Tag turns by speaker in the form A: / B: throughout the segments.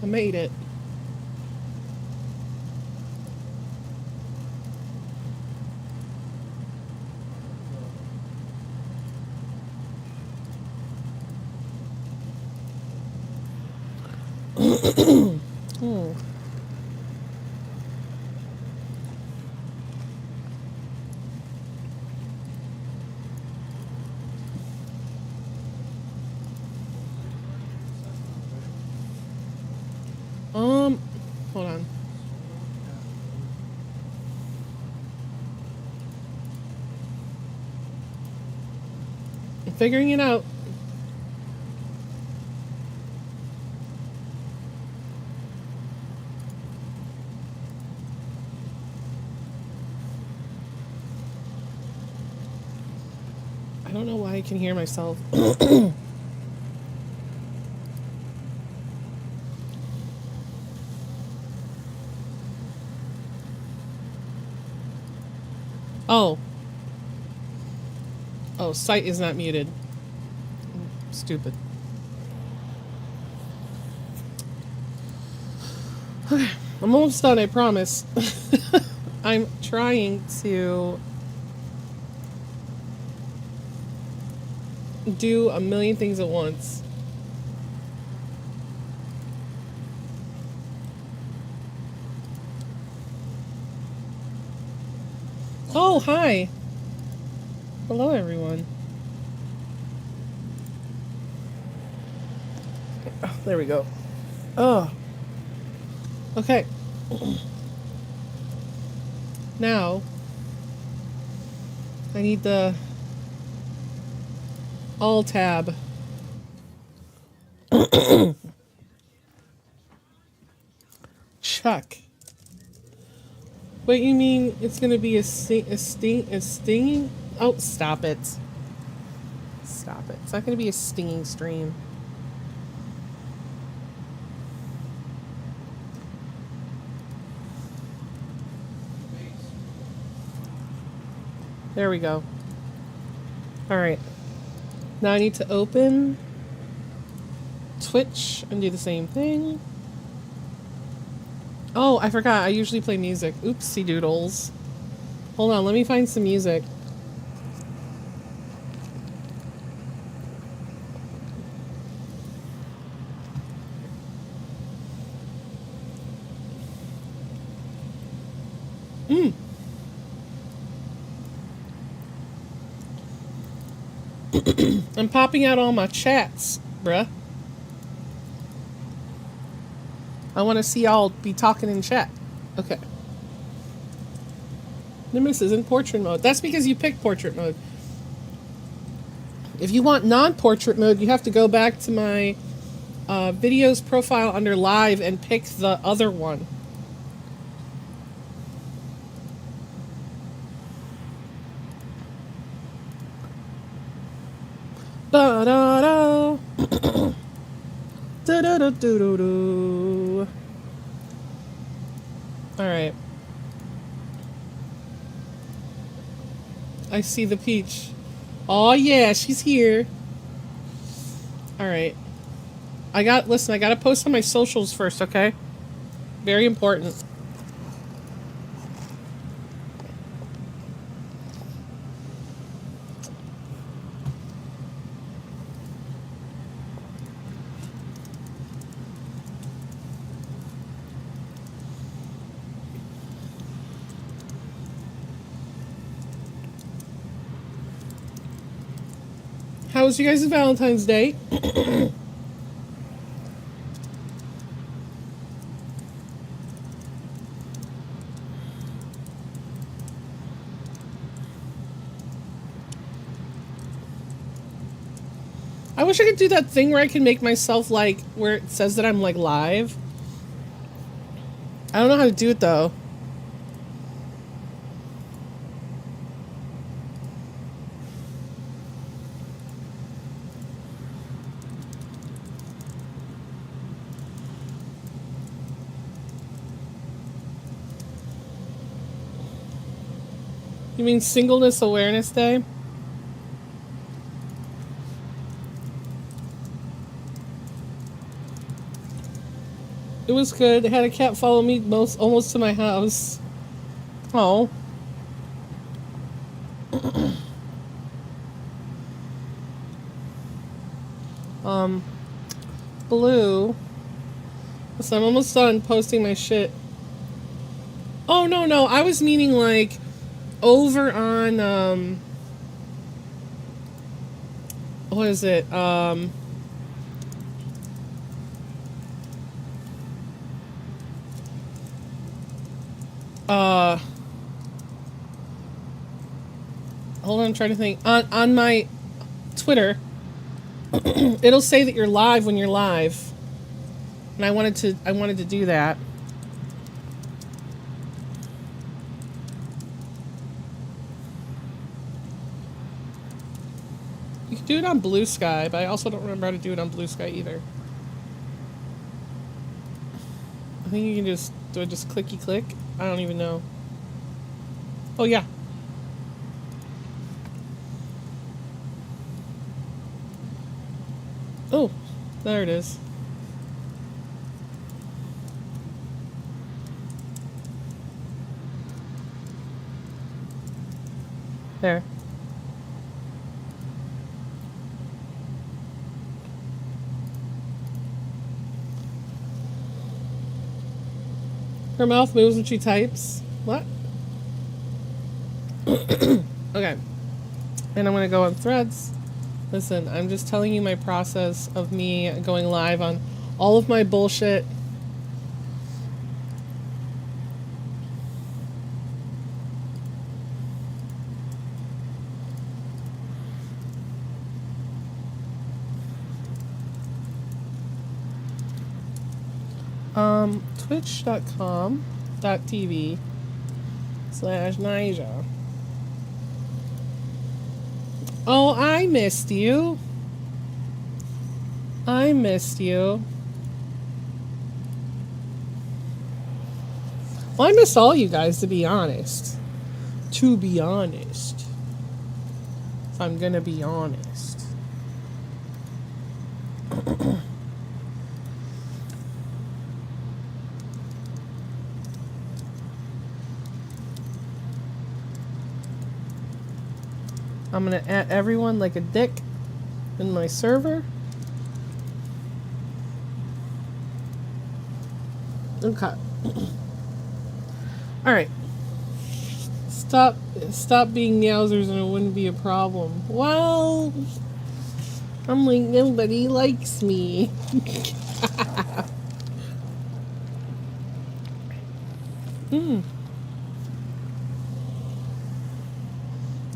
A: I made it. Hmm. Hold on. I'm figuring it out. I don't know why I can hear myself. Oh. Oh, site is not muted. Stupid. Okay, I'm almost done, I promise. I'm trying to do a million things at once. Oh, hi. Hello, everyone. Oh, there we go. Oh. Okay. Now, I need the Alt tab. Check. Wait, you mean it's gonna be a stinging? Oh, stop it. Stop it. It's not gonna be a stinging stream. There we go. Alright. Now I need to open Twitch and do the same thing. Oh, I forgot. I usually play music. Oopsie doodles. Hold on, let me find some music. I'm popping out all my chats, bruh. I want to see y'all be talking in chat. Okay. Nimbus is in portrait mode. That's because you picked portrait mode. If you want non-portrait mode, you have to go back to my videos profile under live and pick the other one. Da da da. Da da da do do do. All right. I see the peach. Oh yeah, she's here. All right. Listen, I gotta post on my socials first, okay? Very important. How was you guys' Valentine's Day? I wish I could do that thing where I can make myself like where it says that I'm like live. I don't know how to do it though. You mean Singleness Awareness Day? It was good. I had a cat follow me almost to my house. Oh. um, Blue. So I'm almost done posting my shit. Oh, no, no. I was meaning like over on, what is it? Hold on, I'm trying to think. On my Twitter, it'll say that you're live when you're live. And I wanted to do that. You can do it on Blue Sky, but I also don't remember how to do it on Blue Sky either. I think you can just do it just clicky click. I don't even know. Oh yeah. Oh, there it is. There. Her mouth moves when she types. What? Okay. And I'm going to go on Threads. Listen, I'm just telling you my process of me going live on all of my bullshit. twitch.com.tv/Nija. Oh, I missed you. I missed you. Well, I missed all you guys, to be honest. To be honest. If I'm gonna be honest. I'm gonna add everyone like a dick in my server. Okay. Alright. Stop being meowsers and it wouldn't be a problem. Well, I'm like, nobody likes me.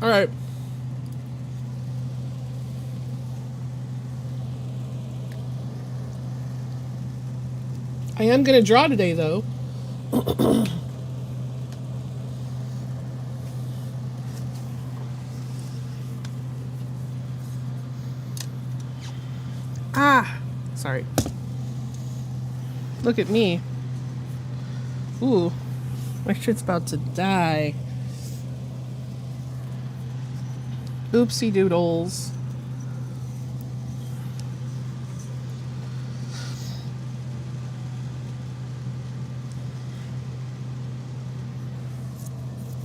A: Alright. I am gonna draw today, though. Ah! Sorry. Look at me. Ooh. My shit's about to die. Oopsie doodles.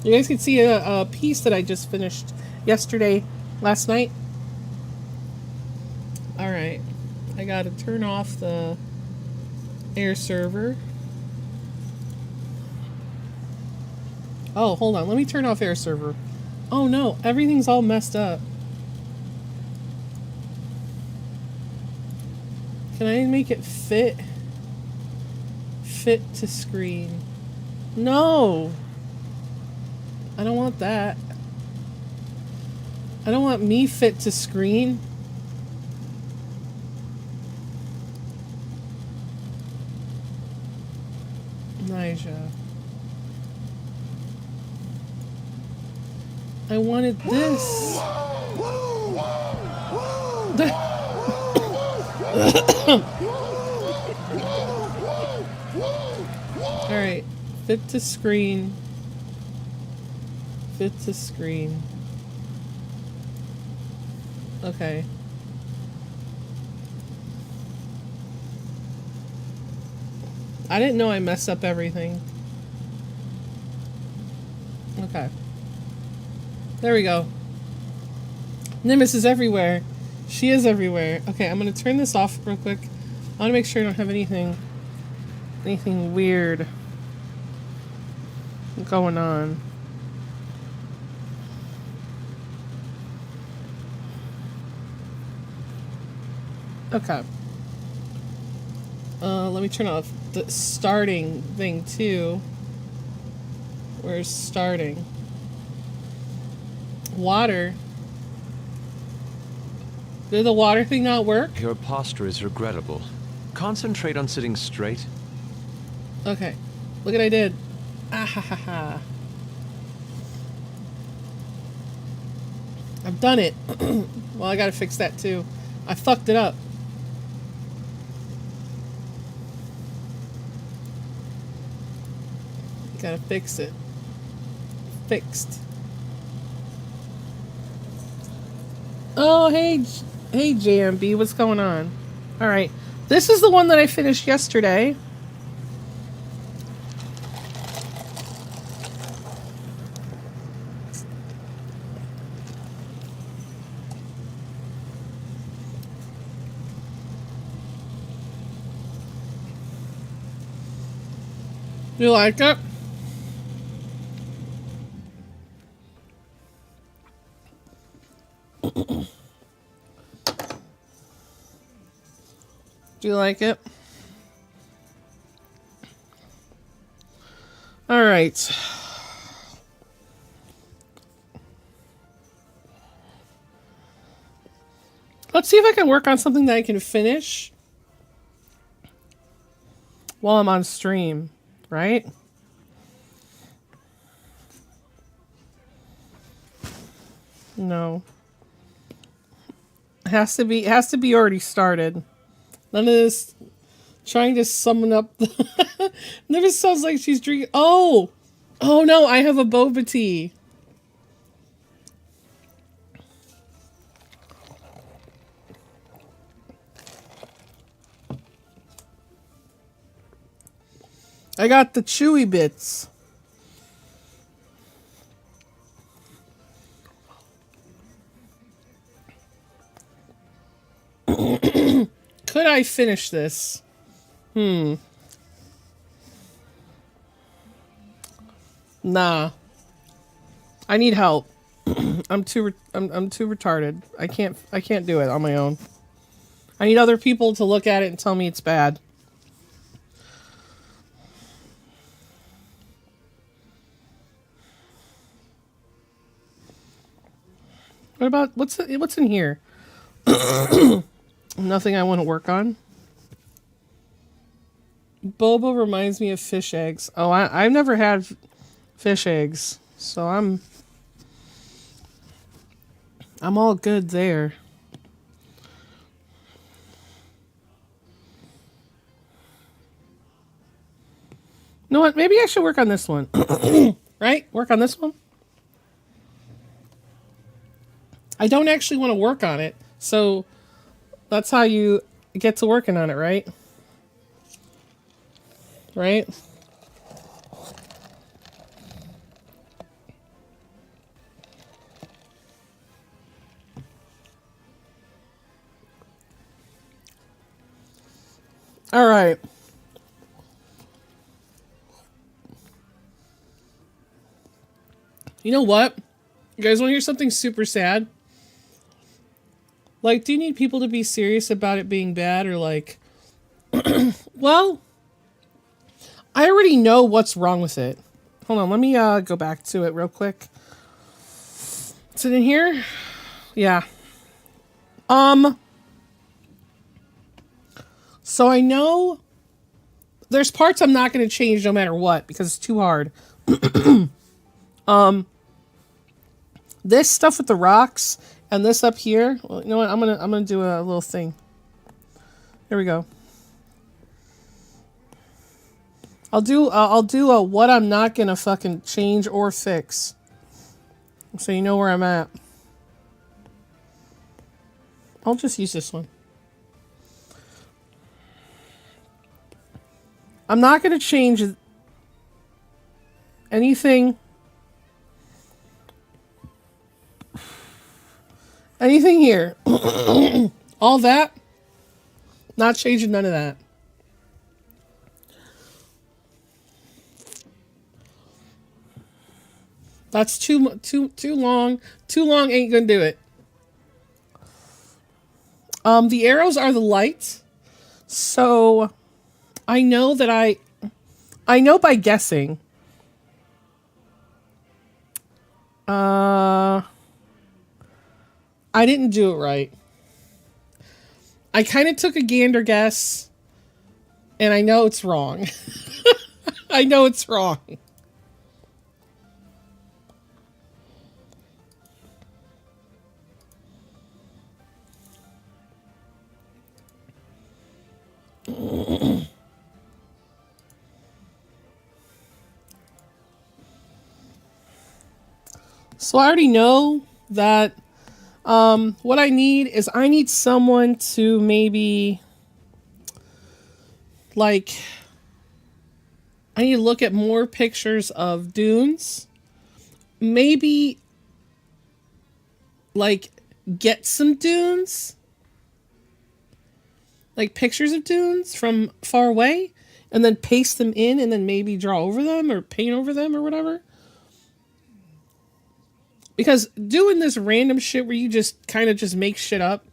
A: You guys can see a piece that I just finished last night. Alright. I gotta turn off the air server. Oh, hold on. Let me turn off air server. Oh no, everything's all messed up. Can I make it fit to screen? No! I don't want that. I don't want me fit to screen. Nija. I wanted this. Alright. Fit to screen. Fit to screen. Okay. I didn't know I messed up everything. Okay. There we go. Nimbus is everywhere. She is everywhere. Okay, I'm gonna turn this off real quick. I wanna make sure I don't have anything weird going on. Okay. Let me turn off the starting thing too. Where's starting? Water. Did the water thing not work?
B: Your posture is regrettable. Concentrate on sitting straight.
A: Okay. Look what I did. Ah ha ha ha. I've done it. Well, I gotta fix that too. I fucked it up. Gotta fix it. Fixed. Oh, hey JMB, what's going on? All right, this is the one that I finished yesterday. You like it? Do you like it? All right. Let's see if I can work on something that I can finish while I'm on stream, right? No. It has to be already started. None of this trying to summon up the never sounds like she's drinking. Oh no, I have a boba tea. I got the chewy bits. Could I finish this? Nah. I need help. I'm too retarded. I can't do it on my own. I need other people to look at it and tell me it's bad. What about what's in here? Nothing I want to work on. Boba reminds me of fish eggs. Oh, I've never had fish eggs, so I'm all good there. You know what? Maybe I should work on this one. Right? Work on this one? I don't actually want to work on it, so that's how you get to working on it, right? Right? All right. You know what? You guys want to hear something super sad? Like, do you need people to be serious about it being bad, or like, well, I already know what's wrong with it. Hold on, let me go back to it real quick. Is it in here? Yeah. So I know there's parts I'm not going to change no matter what because it's too hard. This stuff with the rocks and this up here. Well, you know what? I'm gonna do a little thing. Here we go. I'll do a what I'm not gonna fucking change or fix, so you know where I'm at. I'll just use this one. I'm not going to change anything. Anything here. All that. Not changing none of that. That's too long. Too long ain't gonna do it. The arrows are the lights. So I know that I know by guessing. I didn't do it right. I kind of took a gander guess, and I know it's wrong. I know it's wrong. So I already know that what I need is I need someone to maybe like I need to look at more pictures of dunes. Maybe like get some dunes. Like pictures of dunes from far away and then paste them in and then maybe draw over them or paint over them or whatever. Because doing this random shit where you just kind of just make shit up,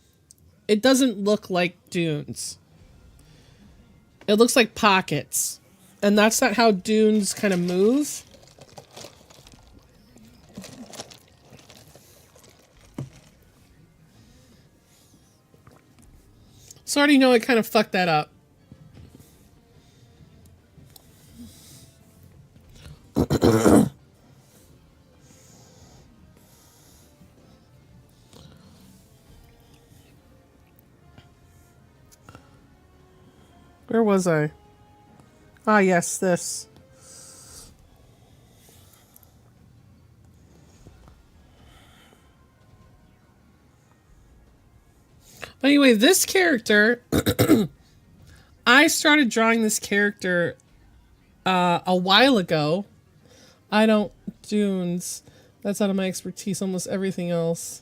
A: it doesn't look like dunes. It looks like pockets. And that's not how dunes kind of move. So I already know I kind of fucked that up. Where was I? Ah, yes, this. But anyway, this character, I started drawing this character a while ago. I don't dunes. That's out of my expertise. Almost everything else.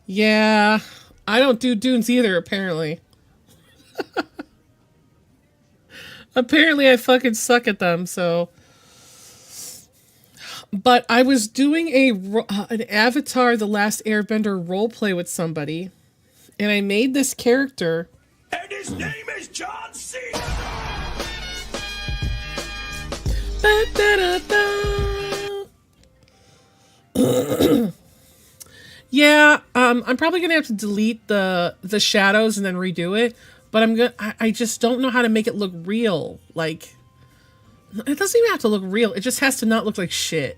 A: Yeah, I don't do dunes either, apparently. Apparently I fucking suck at them, so. But I was doing an Avatar The Last Airbender roleplay with somebody, and I made this character.
C: And his name is John C.
A: Yeah, I'm probably gonna have to delete the shadows and then redo it. But I just don't know how to make it look real. Like, it doesn't even have to look real. It just has to not look like shit.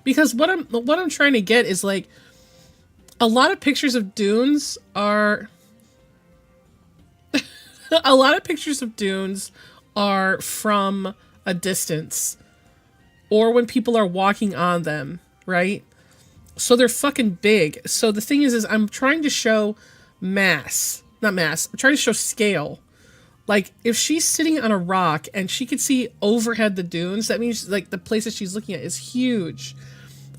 A: Because what I'm trying to get is like a lot of pictures of dunes are a lot of pictures of dunes are from a distance or when people are walking on them, right? So they're fucking big. So the thing is I'm trying to show mass, not mass. I'm trying to show scale. Like if she's sitting on a rock and she could see overhead the dunes, that means like the place that she's looking at is huge.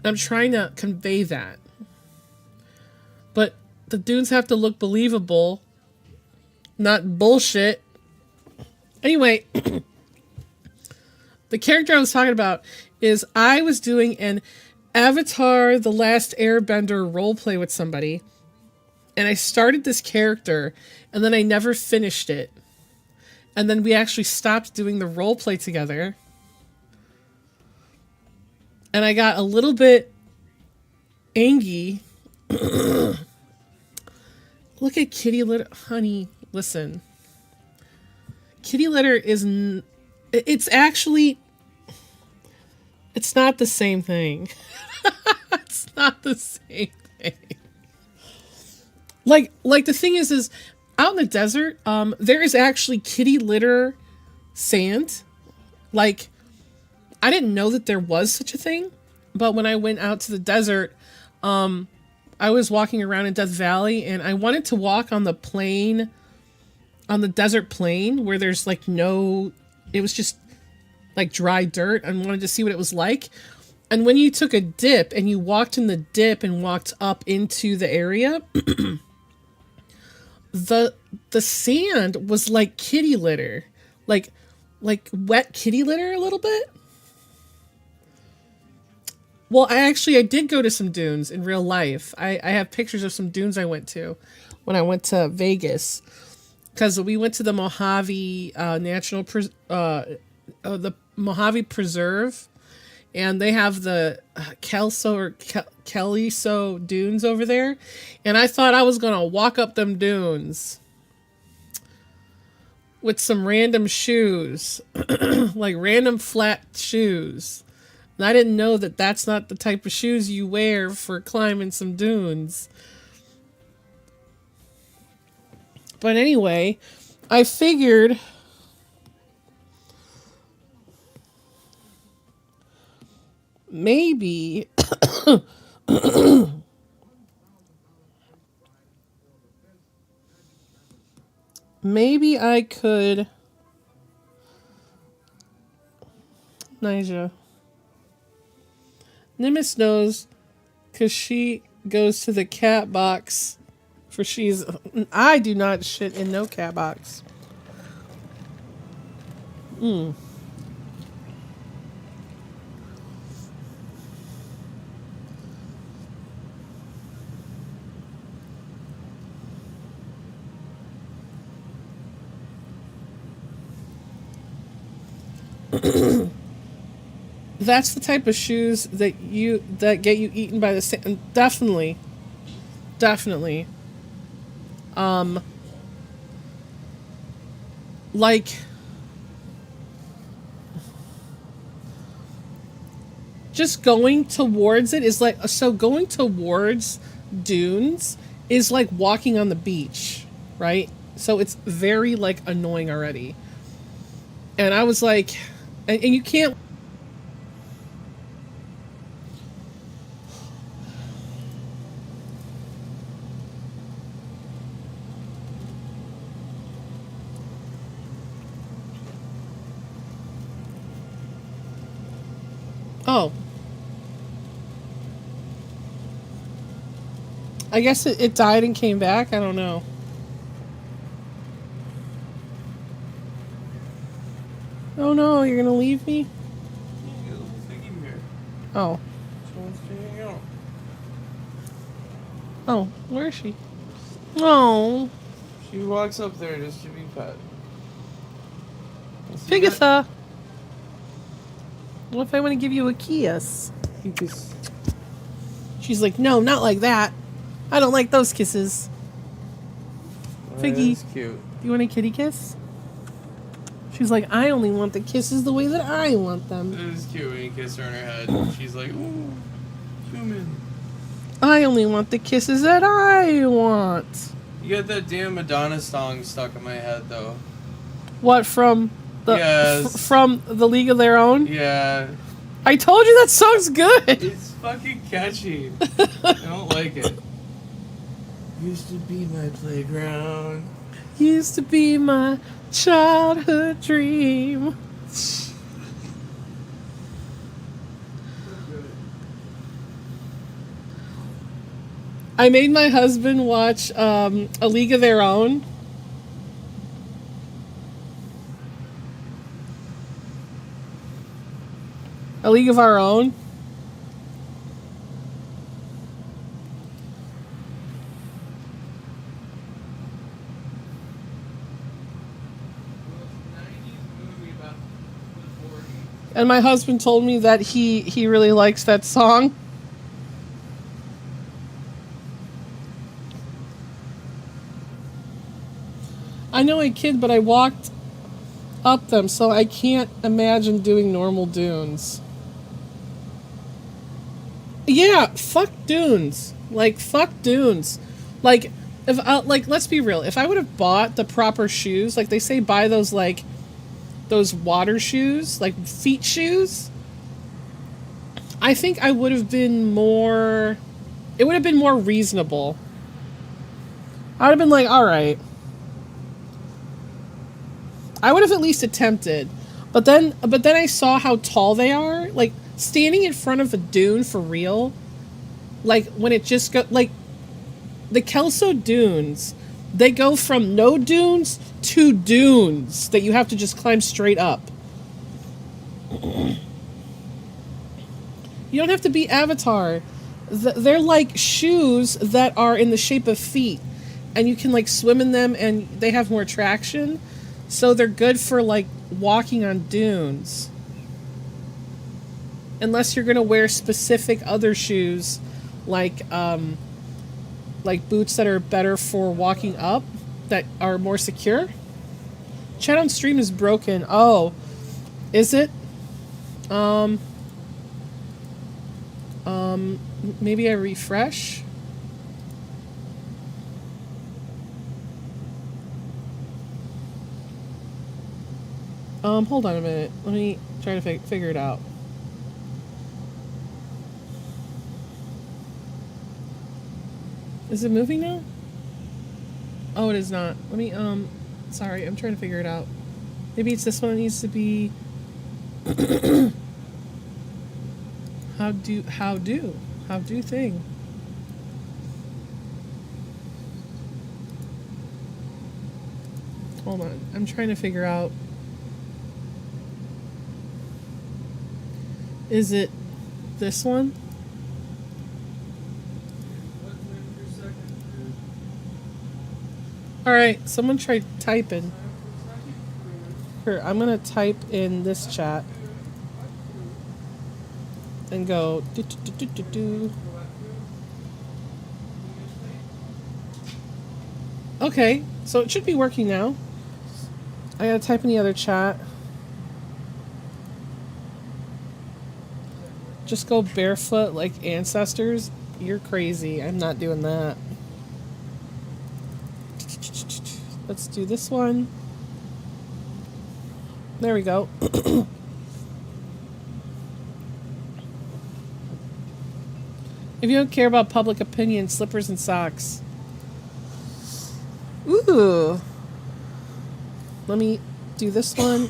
A: I'm trying to convey that. But the dunes have to look believable, not bullshit. Anyway, the character I was talking about is I was doing an Avatar The Last Airbender roleplay with somebody. And I started this character and then I never finished it. And then we actually stopped doing the roleplay together. And I got a little bit angry. Look at kitty litter. Honey, listen. Kitty litter is... It's actually... It's not the same thing. It's not the same thing. Like the thing is out in the desert, there is actually kitty litter sand. Like... I didn't know that there was such a thing, But when I went out to the desert, I was walking around in Death Valley, and I wanted to walk on the plain, on the desert plain, where there's like no, it was just like dry dirt. I wanted to see what it was like. And when you took a dip and you walked in the dip and walked up into the area, the sand was like kitty litter, like wet kitty litter a little bit. Well, I did go to some dunes in real life. I have pictures of some dunes I went to when I went to Vegas, because we went to the Mojave the Mojave Preserve, and they have the Kelso dunes over there, and I thought I was gonna walk up them dunes with some random shoes, like random flat shoes. And I didn't know that that's not the type of shoes you wear for climbing some dunes. But anyway, I figured maybe maybe I could, Nija. Nimbus knows because she goes to the cat box for I do not shit in no cat box. That's the type of shoes that get you eaten by the sand. Definitely. Like, just going towards it is like, so going towards dunes is like walking on the beach, right? So it's very like annoying already. And I was like, and you can't. Oh. I guess it died and came back. I don't know. Oh no, you're gonna leave me? Oh. Oh, where is she? Oh.
D: She walks up there just to be pet.
A: Pigatha. What if I want to give you a kiss?
D: Kiss.
A: She's like, no, not like that. I don't like those kisses. Figgy,
D: That's cute.
A: you want a kitty kiss? She's like, I only want the kisses the way that I want them.
D: It is cute when you kiss her on her head. She's like, ooh, human.
A: I only want the kisses that I want.
D: You got that damn Madonna song stuck in my head, though.
A: What, from the
D: Yes.
A: from the League of Their Own?
D: Yeah.
A: I told you that song's good.
D: It's fucking catchy. I don't like it. Used to be my playground.
A: Used to be my childhood dream. I made my husband watch A League of Their Own. A League of Our Own. And my husband told me that he really likes that song. I know I kid, but I walked up them, so I can't imagine doing normal dunes. Yeah, fuck dunes. Like, fuck dunes. Like, if let's be real. If I would have bought the proper shoes, like they say, buy those like those water shoes, like feet shoes. I think I would have been more. It would have been more reasonable. I would have been like, all right. I would have at least attempted. But then I saw how tall they are. Like, standing in front of a dune for real. Like, when it just go, like, the Kelso dunes, they go from no dunes to dunes that you have to just climb straight up. You don't have to be Avatar. They're like shoes that are in the shape of feet. And you can, like, swim in them, and they have more traction. So they're good for, like, walking on dunes. Unless you're going to wear specific other shoes, like boots that are better for walking up, that are more secure. Chat on stream is broken. Oh, is it? Maybe I refresh. Hold on a minute. Let me try to figure it out. Is it moving now? Oh, it is not. Let me, sorry, I'm trying to figure it out. Maybe it's this one that needs to be... How do thing. Hold on. I'm trying to figure out... Is it this one? Alright, someone tried typing. Here, I'm gonna type in this chat. And go do do do do do do. Okay, so it should be working now. I gotta type in the other chat. Just go barefoot like ancestors? You're crazy. I'm not doing that. Let's do this one. There we go. If you don't care about public opinion, slippers and socks. Ooh. Let me do this one.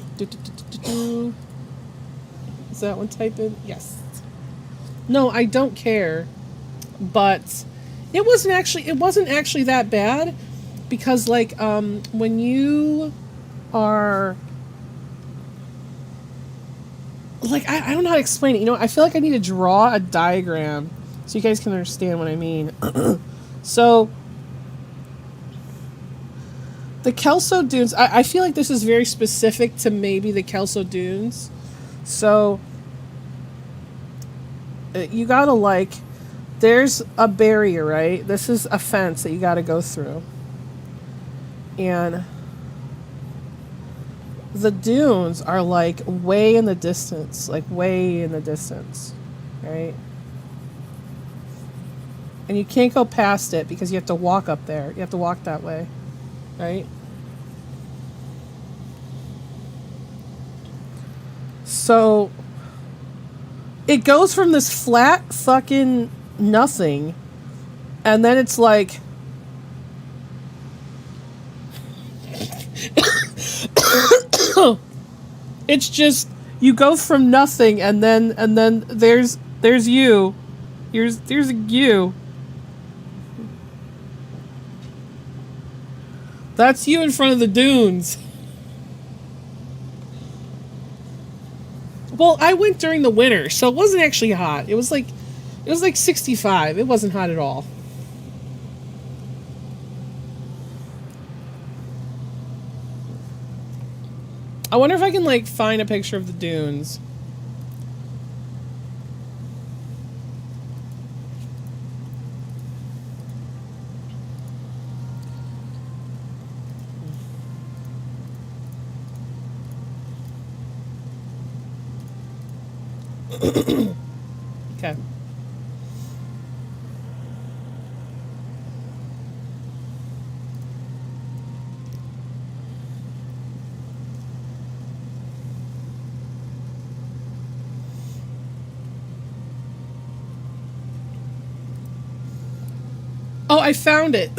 A: Is that one type in? Yes. No, I don't care. But it wasn't actually that bad, because like when you are like I don't know how to explain it. You know, I feel like I need to draw a diagram so you guys can understand what I mean. So the Kelso Dunes, I feel like this is very specific to maybe the Kelso Dunes. So you gotta, like, there's a barrier, right? This is a fence that you gotta go through. And the dunes are, like, way in the distance. Like, way in the distance. Right? And you can't go past it because you have to walk up there. You have to walk that way. Right? So it goes from this flat fucking nothing, and then it's like it's just you go from nothing, and then there's you. There's a you. That's you in front of the dunes. Well, I went during the winter, so it wasn't actually hot. It was like 65. It wasn't hot at all. I wonder if I can, like, find a picture of the dunes. Okay. Oh, I found it.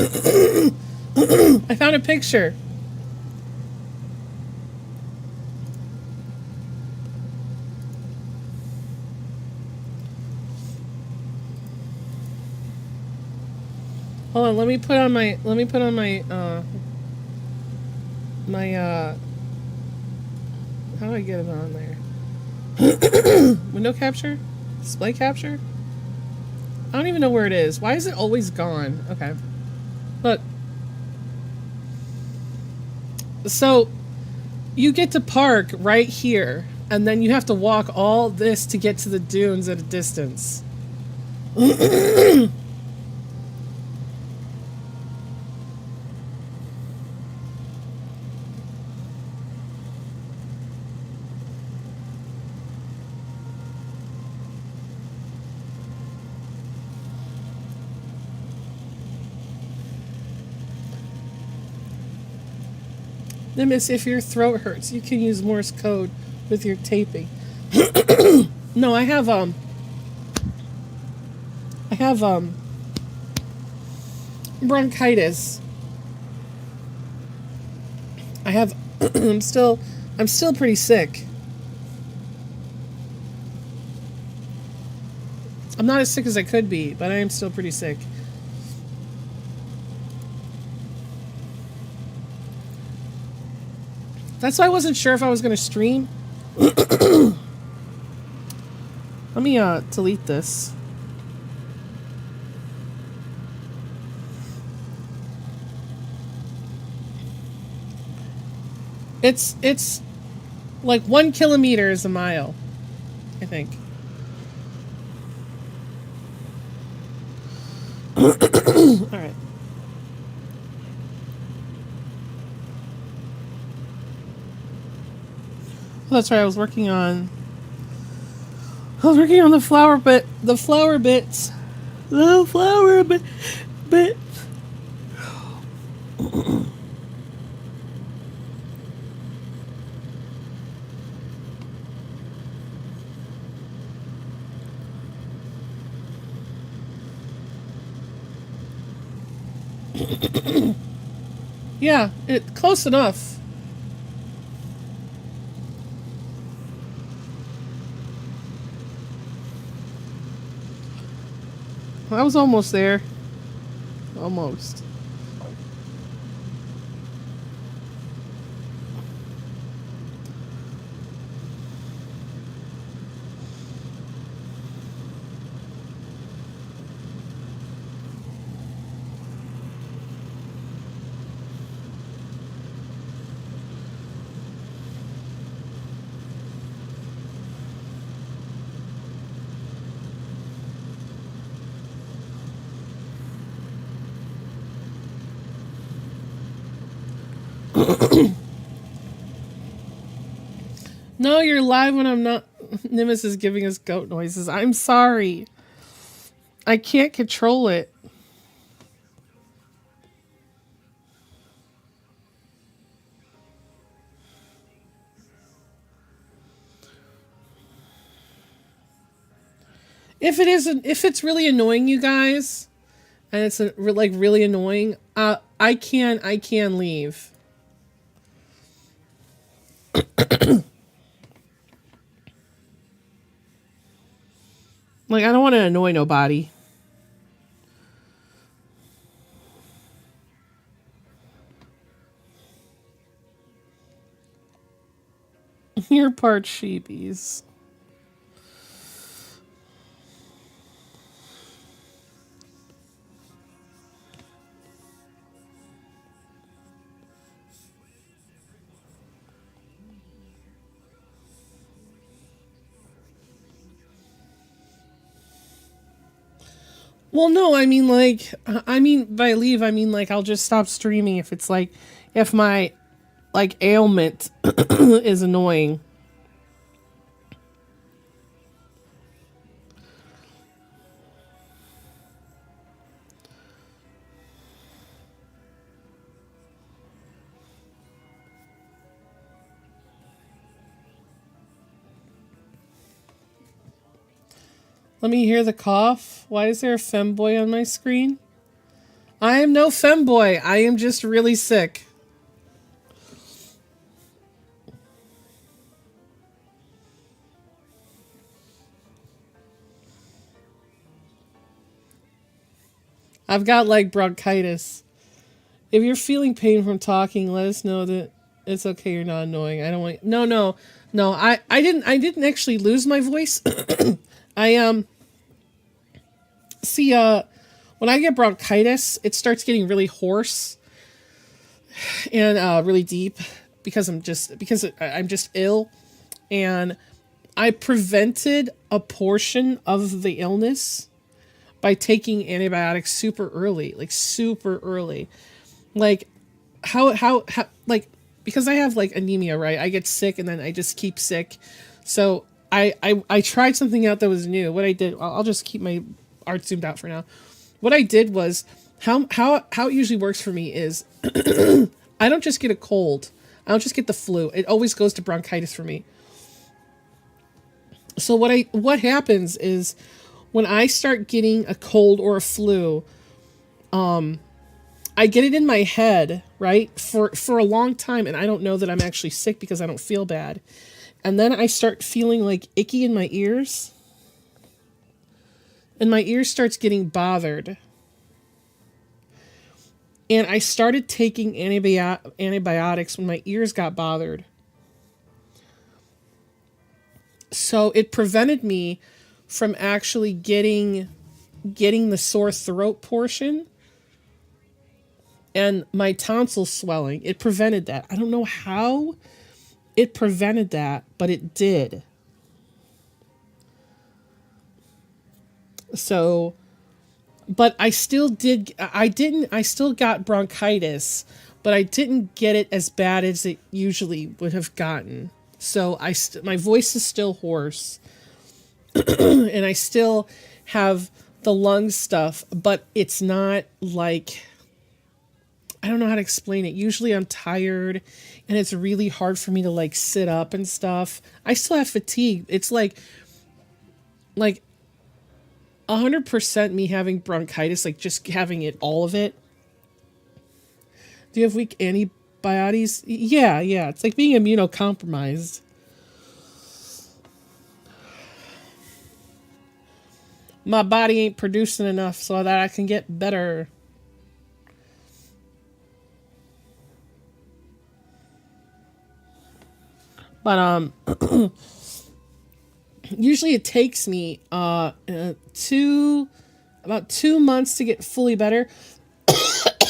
A: I found a picture. Hold on, let me put on my how do I get it on there? Window capture? Display capture? I don't even know where it is. Why is it always gone? Okay. Look. So you get to park right here, and then you have to walk all this to get to the dunes at a distance. Nimbus, if your throat hurts, you can use Morse code with your taping. No, I have bronchitis. I have I'm still pretty sick. I'm not as sick as I could be, but I am still pretty sick. That's why I wasn't sure if I was going to stream. Let me delete this. It's like 1 kilometer is a mile, I think. All right. Oh, that's right. I was working on the flower bits. The flower bits. Yeah, close enough. I was almost there. Almost. No, you're live when I'm not. Nimbus is giving us goat noises. I'm sorry. I can't control it. If it's really annoying you guys, and it's like really annoying, I can leave. Like, I don't want to annoy nobody. You're part sheepies. Well, no, I mean, like, by leave, I mean, like, I'll just stop streaming if it's like, if my, like, ailment is annoying. Let me hear the cough. Why is there a femboy on my screen? I am no femboy. I am just really sick. I've got like bronchitis. If you're feeling pain from talking, let us know that it's okay. You're not annoying. I don't want. No. I didn't actually lose my voice. I see. When I get bronchitis, it starts getting really hoarse and really deep because I'm just ill, and I prevented a portion of the illness by taking antibiotics super early, like how like, because I have like anemia, right? I get sick and then I just keep sick. So I tried something out that was new. What I did, I'll just keep my art zoomed out for now. What I did was, how it usually works for me is I don't just get a cold. I don't just get the flu. It always goes to bronchitis for me. So what happens is, when I start getting a cold or a flu, I get it in my head, right, for a long time, and I don't know that I'm actually sick because I don't feel bad. And then I start feeling like icky in my ears, and my ear starts getting bothered. And I started taking antibiotics when my ears got bothered. So it prevented me from actually getting the sore throat portion and my tonsil swelling. It prevented that. I don't know how it prevented that, but it did. So, but I still got bronchitis, but I didn't get it as bad as it usually would have gotten. So my voice is still hoarse. And I still have the lung stuff, but it's not like, I don't know how to explain it. Usually I'm tired and it's really hard for me to like sit up and stuff. I still have fatigue. It's like 100% me having bronchitis, like just having it, all of it. Do you have weak antibodies? Yeah. It's like being immunocompromised. My body ain't producing enough so that I can get better. But usually it takes me about 2 months to get fully better.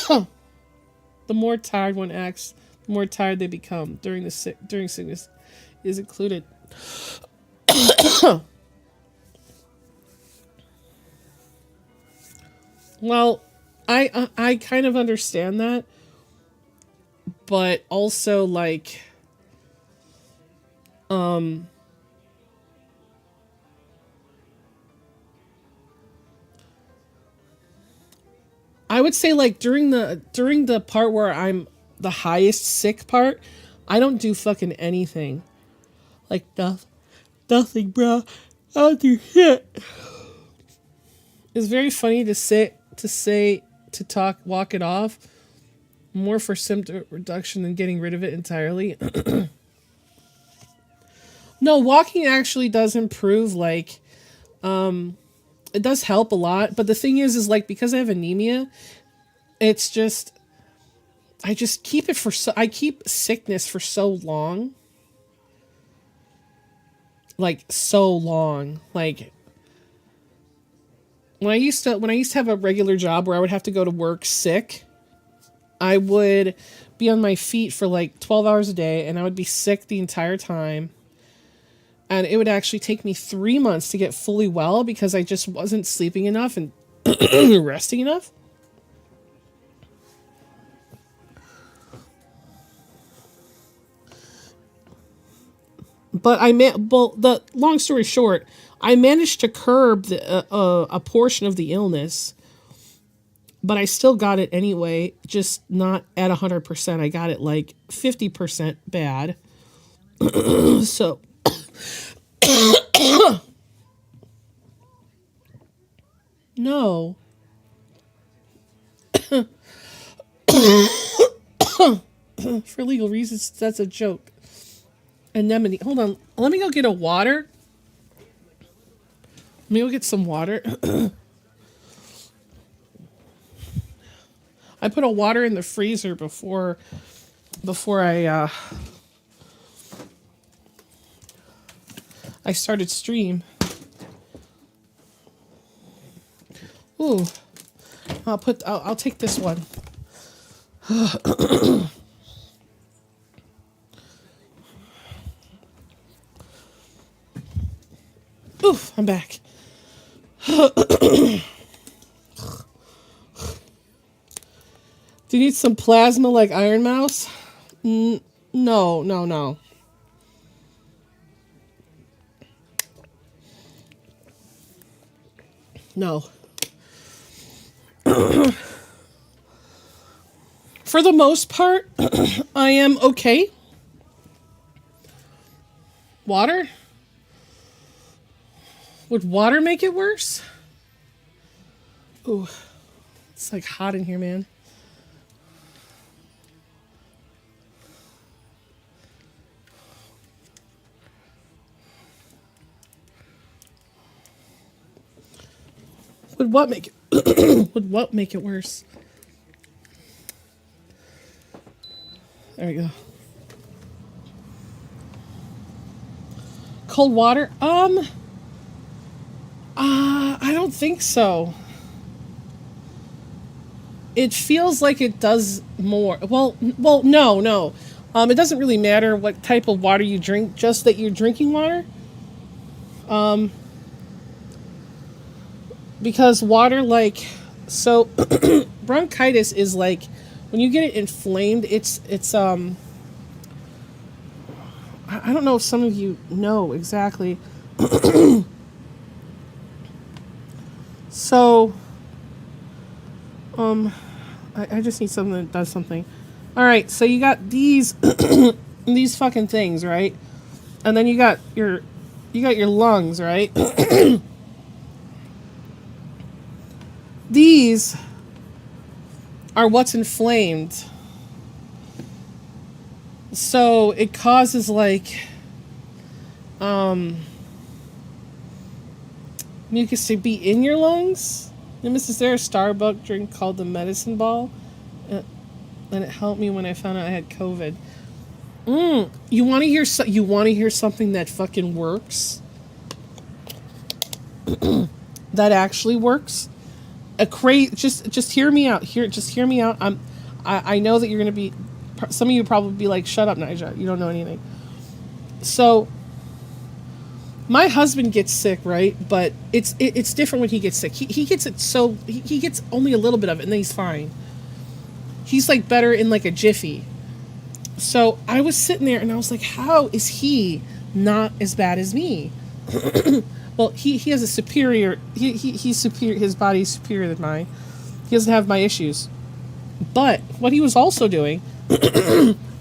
A: The more tired one acts, the more tired they become during sickness is included. Well, I kind of understand that, but also like I would say like during the part where I'm the highest sick part, I don't do fucking anything. Like nothing, bro. I don't do shit. It's very funny to walk it off, more for symptom reduction than getting rid of it entirely. No, walking actually does improve, like, it does help a lot, but the thing is like, because I have anemia, it's just, I keep sickness for so long. Like, so long. Like, when I used to have a regular job where I would have to go to work sick, I would be on my feet for like 12 hours a day, and I would be sick the entire time. And it would actually take me 3 months to get fully well because I just wasn't sleeping enough and resting enough. But the long story short, I managed to curb a portion of the illness, but I still got it anyway, just not at 100%. I got it like 50% bad. So no. For legal reasons, that's a joke. Anemone. Hold on. Let me go get a water. Let me go get some water. I put a water in the freezer before I started stream. Ooh. I'll take this one. Oof, I'm back. Do you need some plasma like Iron Mouse? No, no, no. No. For the most part, I am okay. Water? Would water make it worse? Ooh, it's like hot in here, man. Would what make it would what make it worse? There we go. Cold water? I don't think so. It feels like it does more. Well, no. It doesn't really matter what type of water you drink, just that you're drinking water. Because water, like, so bronchitis is like when you get it inflamed, it's I don't know if some of you know exactly. So I just need something that does something. All right, so you got these these fucking things, right? And then you got your lungs, right? These are what's inflamed. So it causes like mucus to be in your lungs. And is there a Starbucks drink called the medicine ball? And it helped me when I found out I had COVID. You want to hear something that fucking works? That actually works? Just hear me out. Just hear me out. I know that you're gonna be. Some of you probably be like, "Shut up, Nija. You don't know anything." So, my husband gets sick, right? But it's different when he gets sick. He gets it so he gets only a little bit of it, and then he's fine. He's like better in like a jiffy. So I was sitting there, and I was like, "How is he not as bad as me?" Well, he has a superior. He's superior. His body's superior than mine. He doesn't have my issues. But what he was also doing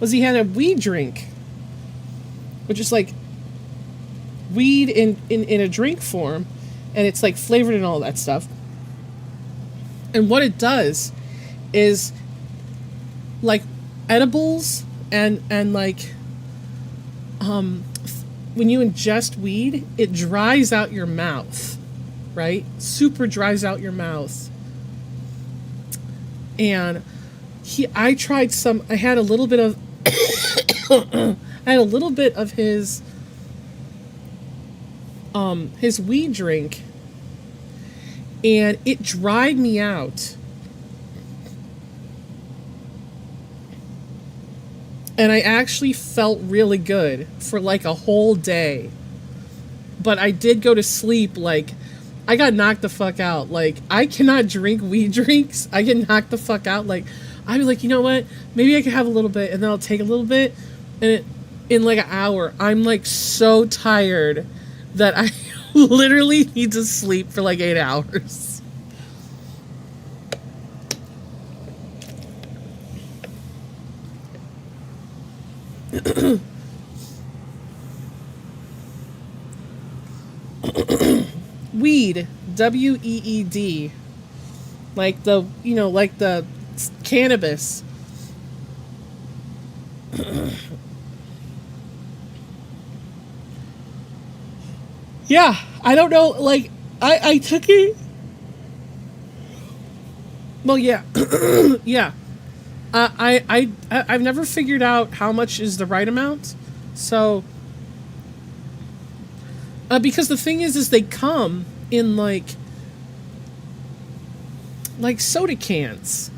A: was he had a weed drink, which is like weed in a drink form, and it's like flavored and all that stuff. And what it does is like edibles and like when you ingest weed, it dries out your mouth, right? Super dries out your mouth. And I tried some. I had a little bit of his weed drink, and it dried me out. And I actually felt really good for like a whole day. But I did go to sleep like, I got knocked the fuck out. Like, I cannot drink weed drinks. I get knocked the fuck out. Like, I'd be like, you know what? Maybe I could have a little bit, and then I'll take a little bit. And in like an hour, I'm like so tired that I literally need to sleep for like 8 hours. Weed, WEED, like the cannabis. Yeah, I don't know. Like, I took it. Well, yeah, yeah. I've never figured out how much is the right amount. So, because the thing is they come in like soda cans.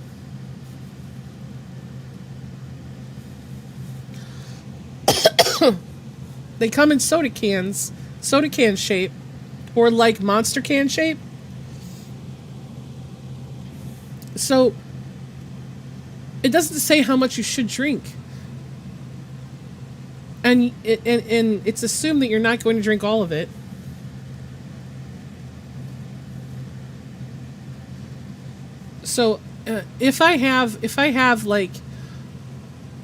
A: They come in soda can shape, or like monster can shape. So it doesn't say how much you should drink, and it's assumed that you're not going to drink all of it. So if I have like,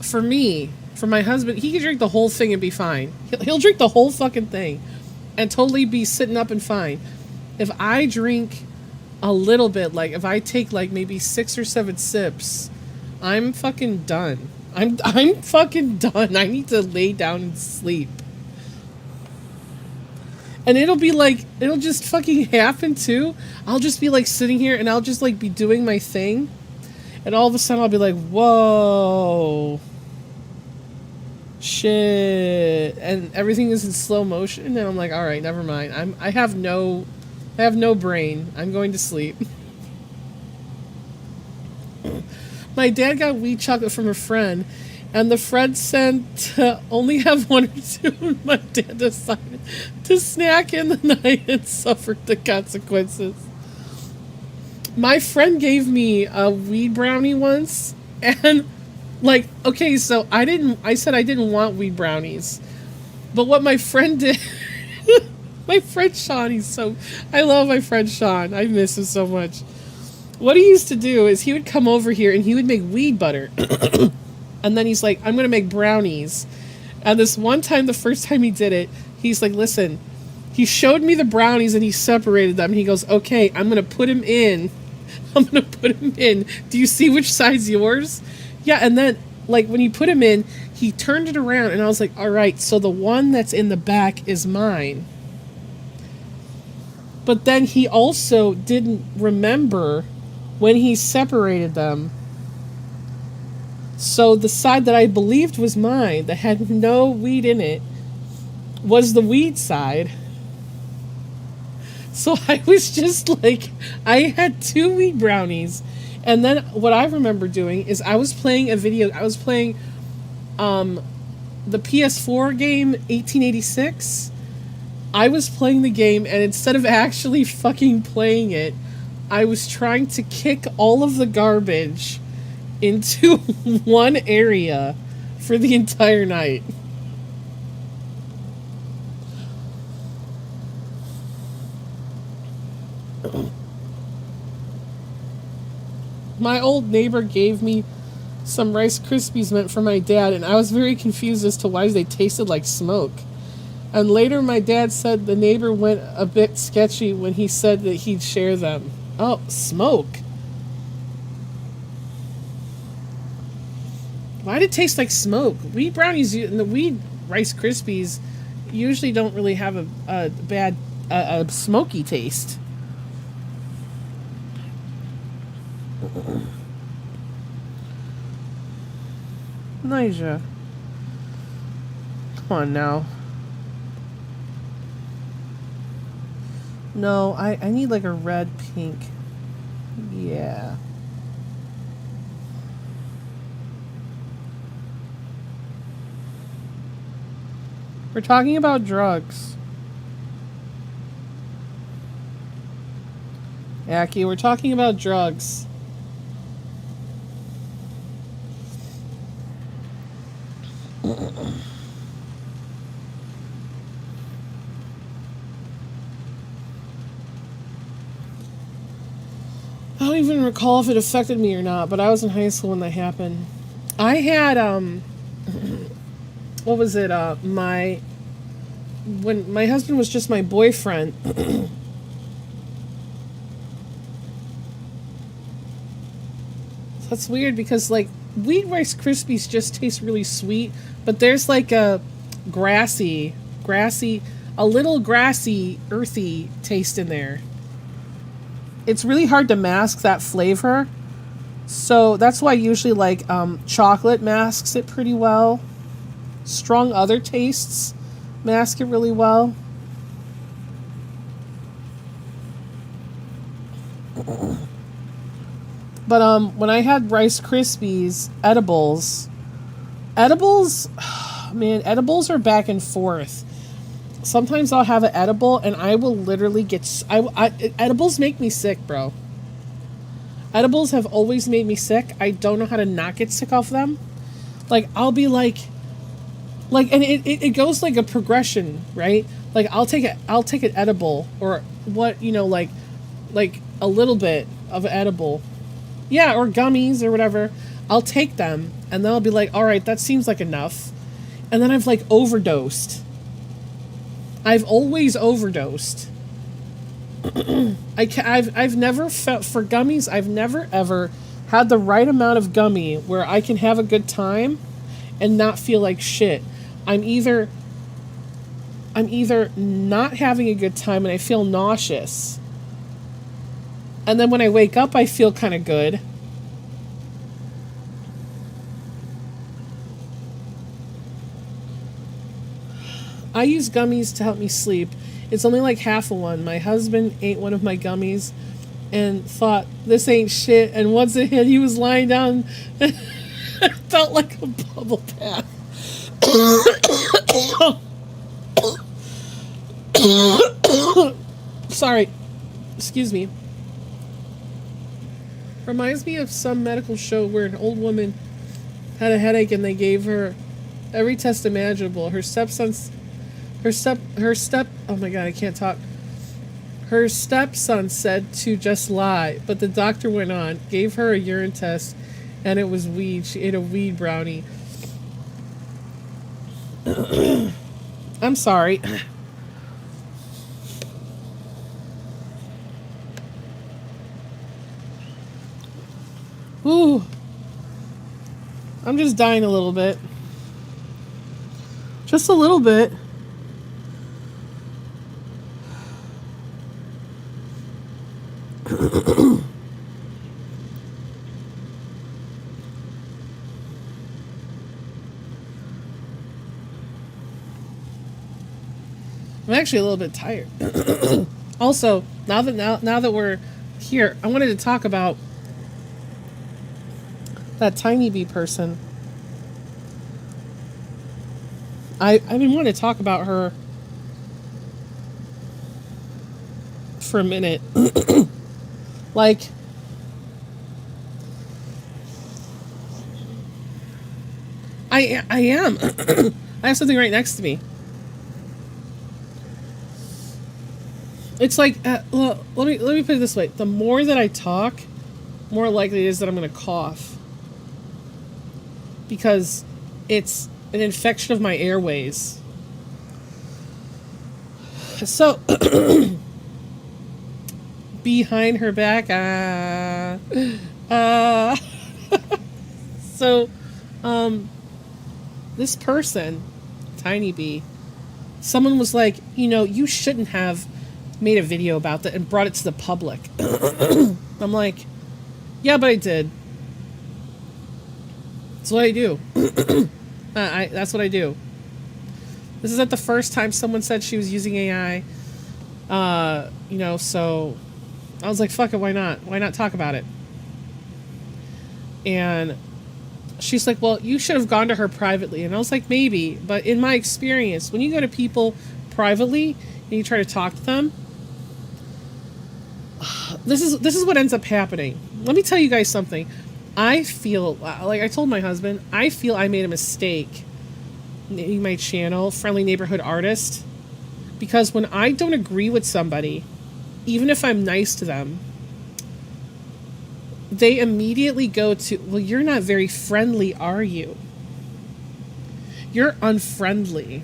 A: for me, for my husband, he can drink the whole thing and be fine. He'll drink the whole fucking thing and totally be sitting up and fine. If I drink a little bit, like if I take like maybe 6 or 7 sips, I'm fucking done. I'm fucking done. I need to lay down and sleep. And it'll just fucking happen too. I'll just be like sitting here and I'll just like be doing my thing. And all of a sudden I'll be like, whoa. Shit. And everything is in slow motion. And I'm like, all right, never mind. I have no brain. I'm going to sleep. My dad got wheat chocolate from a friend, and the friend said to only have 1 or 2. My dad decided to snack in the night and suffered the consequences. My friend gave me a weed brownie once, and like, okay, so I said I didn't want weed brownies, but what my friend did, my friend Sean, I love my friend Sean. I miss him so much. What he used to do is he would come over here and he would make weed butter. And then he's like, I'm going to make brownies. And this one time, the first time he did it, he's like, listen, he showed me the brownies and he separated them. He goes, okay, I'm going to put him in. Do you see which side's yours? Yeah. And then like when you put him in, he turned it around and I was like, all right, so the one that's in the back is mine. But then he also didn't remember when he separated them. So the side that I believed was mine, that had no weed in it, was the weed side. So I was just like, I had 2 weed brownies. And then what I remember doing is I was playing the PS4 game 1886. I was playing the game, and instead of actually fucking playing it, I was trying to kick all of the garbage into one area for the entire night. My old neighbor gave me some Rice Krispies meant for my dad, and I was very confused as to why they tasted like smoke. And later my dad said the neighbor went a bit sketchy when he said that he'd share them. Oh, smoke. Why did it taste like smoke? Weed brownies and the weed Rice Krispies usually don't really have a bad, smoky taste. Nija. Come on now. No, I need like a red pink. Yeah. We're talking about drugs. Aki, we're talking about drugs. I don't even recall if it affected me or not, but I was in high school when that happened. I had, what was it, when my husband was just my boyfriend, that's weird because, like, wheat Rice Krispies just taste really sweet, but there's like a grassy, a little grassy, earthy taste in there. It's really hard to mask that flavor. So that's why I usually like chocolate masks it pretty well. Strong other tastes mask it really well. But when I had Rice Krispies edibles, man, edibles are back and forth. Sometimes I'll have an edible and I will literally get edibles make me sick, bro. Edibles have always made me sick. I don't know how to not get sick off them. Like I'll be like and it goes like a progression, right? Like I'll take an edible or what, you know, like a little bit of an edible. Yeah, or gummies or whatever. I'll take them and then I'll be like, all right, that seems like enough. And then I've like overdosed. I've always overdosed. I've never felt for gummies. I've never ever had the right amount of gummy where I can have a good time and not feel like shit. I'm either not having a good time and I feel nauseous. And then when I wake up, I feel kind of good. I use gummies to help me sleep. It's only like half of one. My husband ate one of my gummies and thought, this ain't shit. And once it hit, he was lying down. It felt like a bubble bath. Sorry. Excuse me. Reminds me of some medical show where an old woman had a headache and they gave her every test imaginable. Her stepson, oh my god, I can't talk. Her stepson said to just lie, but the doctor went on, gave her a urine test, and it was weed. She ate a weed brownie. I'm sorry. Ooh. I'm just dying a little bit. Just a little bit. I'm actually a little bit tired. Also, now that we're here, I wanted to talk about that tinibee person. I've been wanting to talk about her for a minute. Like, I am. I have something right next to me. It's like, well, let me put it this way: the more that I talk, more likely it is that I'm going to cough. Because it's an infection of my airways. So, behind her back, so, this person, tinibee, someone was like, you know, you shouldn't have made a video about that and brought it to the public. I'm like, yeah, but I did. That's what I do. That's what I do. This isn't the first time someone said she was using AI. You know, so I was like, fuck it, why not? Why not talk about it? And she's like, well, you should have gone to her privately. And I was like, maybe. But in my experience, when you go to people privately and you try to talk to them, this is what ends up happening. Let me tell you guys something. I feel, like I told my husband, I feel I made a mistake naming my channel Friendly Neighborhood Artist, because when I don't agree with somebody, even if I'm nice to them, they immediately go to, well, you're not very friendly, are you? You're unfriendly.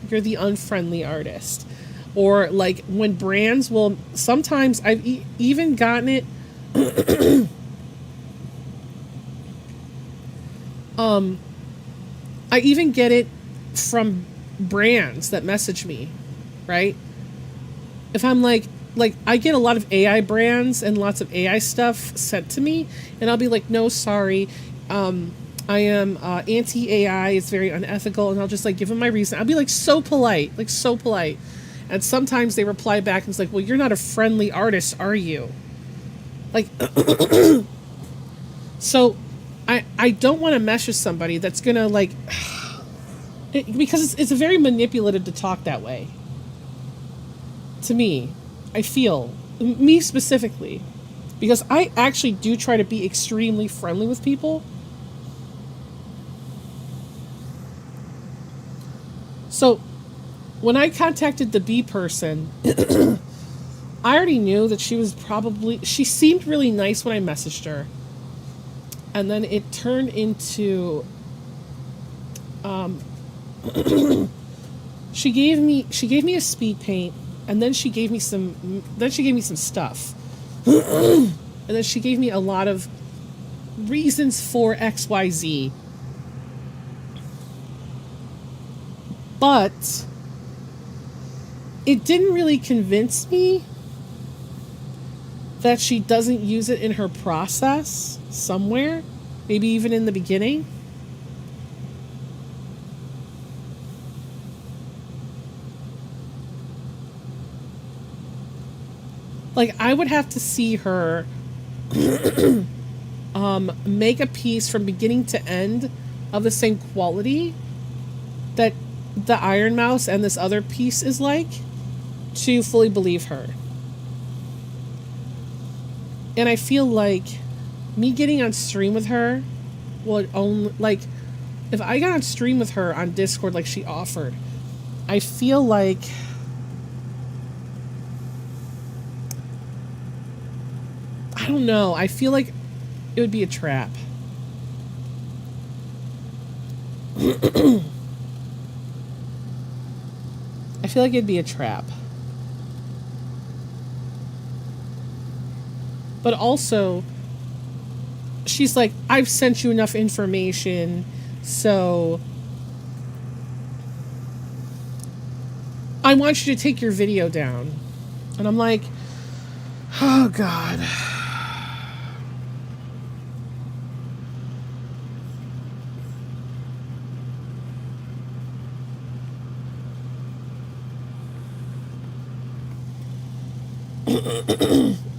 A: You're the unfriendly artist. Or like when brands will, sometimes I've even gotten it I even get it from brands that message me, right? If I'm like I get a lot of AI brands and lots of AI stuff sent to me, and I'll be like, no, sorry, I am anti-AI. It's very unethical, and I'll just like give them my reason. I'll be like so polite, and sometimes they reply back and it's like, well, you're not a friendly artist, are you? Like, so I don't want to mesh with somebody that's gonna like, because it's very manipulative to talk that way. To me, I feel, me specifically, because I actually do try to be extremely friendly with people. So when I contacted the bee person, I already knew that she seemed really nice when I messaged her. And then it turned into, she gave me a speed paint, and then she gave me some stuff. And then she gave me a lot of reasons for XYZ. But it didn't really convince me that she doesn't use it in her process somewhere, maybe even in the beginning. Like, I would have to see her make a piece from beginning to end of the same quality that the Iron Mouse and this other piece is like, to fully believe her. And I feel like me getting on stream with her would only, like, if I got on stream with her on Discord like she offered, I feel like I don't know. I feel like it would be a trap. I feel like it'd be a trap. But also, she's like, I've sent you enough information, so I want you to take your video down. And I'm like, oh God.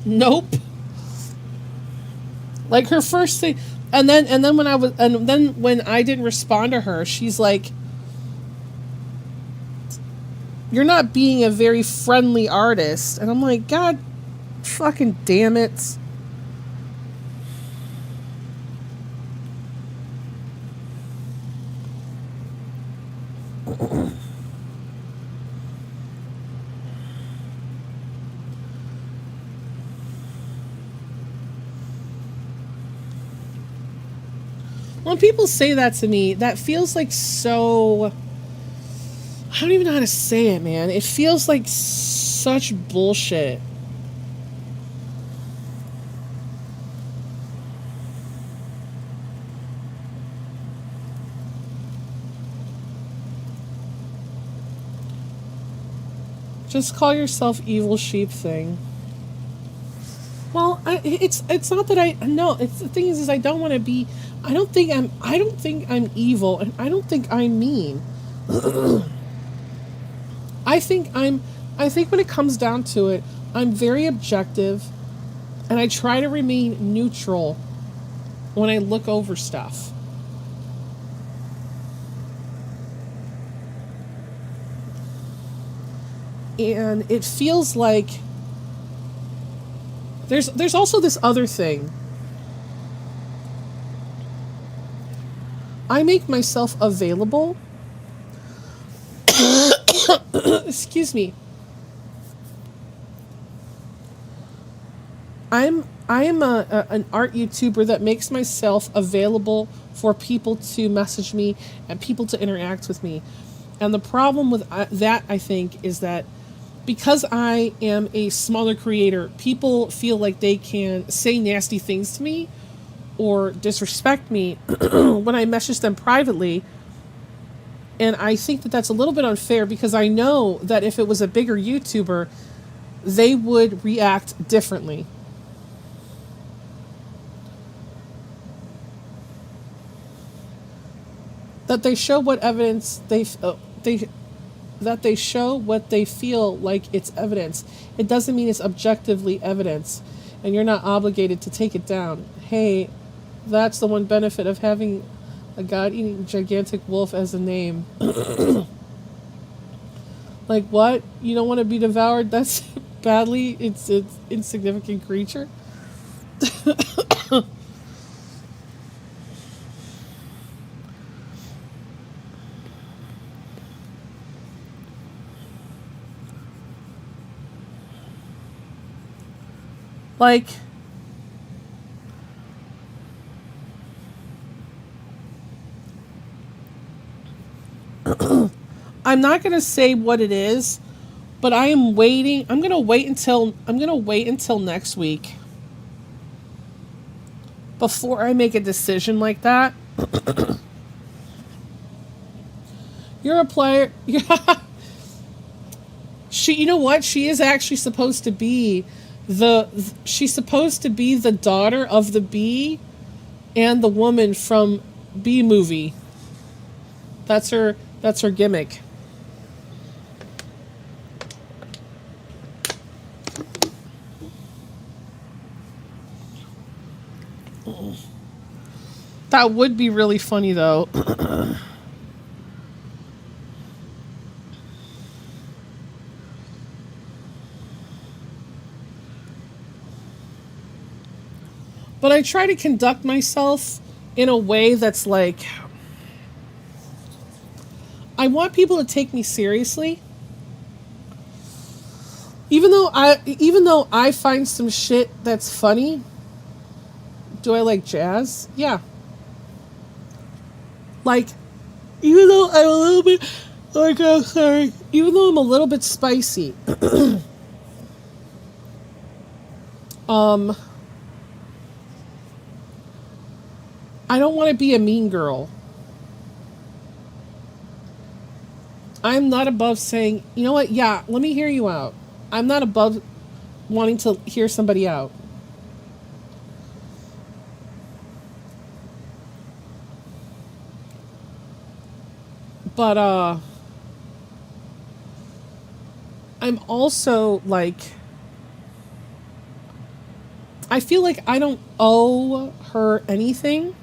A: Nope. Like her first thing, and then when I didn't respond to her, she's like, "You're not being a very friendly artist," and I'm like, God, fucking damn it. When people say that to me, that feels like so... I don't even know how to say it, man. It feels like such bullshit. Just call yourself evil sheep thing. Well, it's not that I no. It's the thing is I don't want to be. I don't think I'm evil, and I don't think I'm mean. I think when it comes down to it, I'm very objective, and I try to remain neutral when I look over stuff. And it feels like there's also this other thing. I make myself available. Excuse me. I am an art YouTuber that makes myself available for people to message me and people to interact with me. And the problem with that, I think, is that because I am a smaller creator, people feel like they can say nasty things to me or disrespect me when I message them privately. And I think that that's a little bit unfair because I know that if it was a bigger YouTuber, they would react differently. That they show what evidence that they show what they feel like it's evidence. It doesn't mean it's objectively evidence, and you're not obligated to take it down. Hey, that's the one benefit of having a god-eating gigantic wolf as a name. Like what? You don't want to be devoured? That's badly. It's an insignificant creature. Like, I'm not going to say what it is, but I am waiting. I'm going to wait until next week before I make a decision like that. You're a player. You know what? She is actually supposed to be she's supposed to be the daughter of the bee and the woman from Bee Movie. That's her gimmick. That would be really funny though. But I try to conduct myself in a way that's like, I want people to take me seriously. Even though I find some shit that's funny. Do I like jazz? Yeah. Like, even though I'm a little bit like, oh, sorry. Even though I'm a little bit spicy. I don't want to be a mean girl. I'm not above saying, you know what? Yeah, let me hear you out. I'm not above wanting to hear somebody out. But I'm also like, I feel like I don't owe her anything.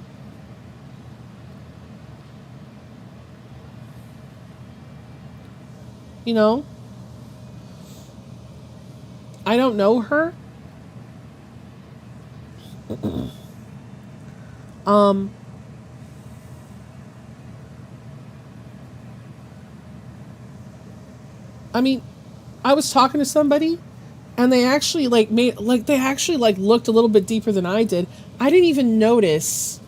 A: You know? I don't know her. I mean, I was talking to somebody and they actually looked a little bit deeper than I did. I didn't even notice.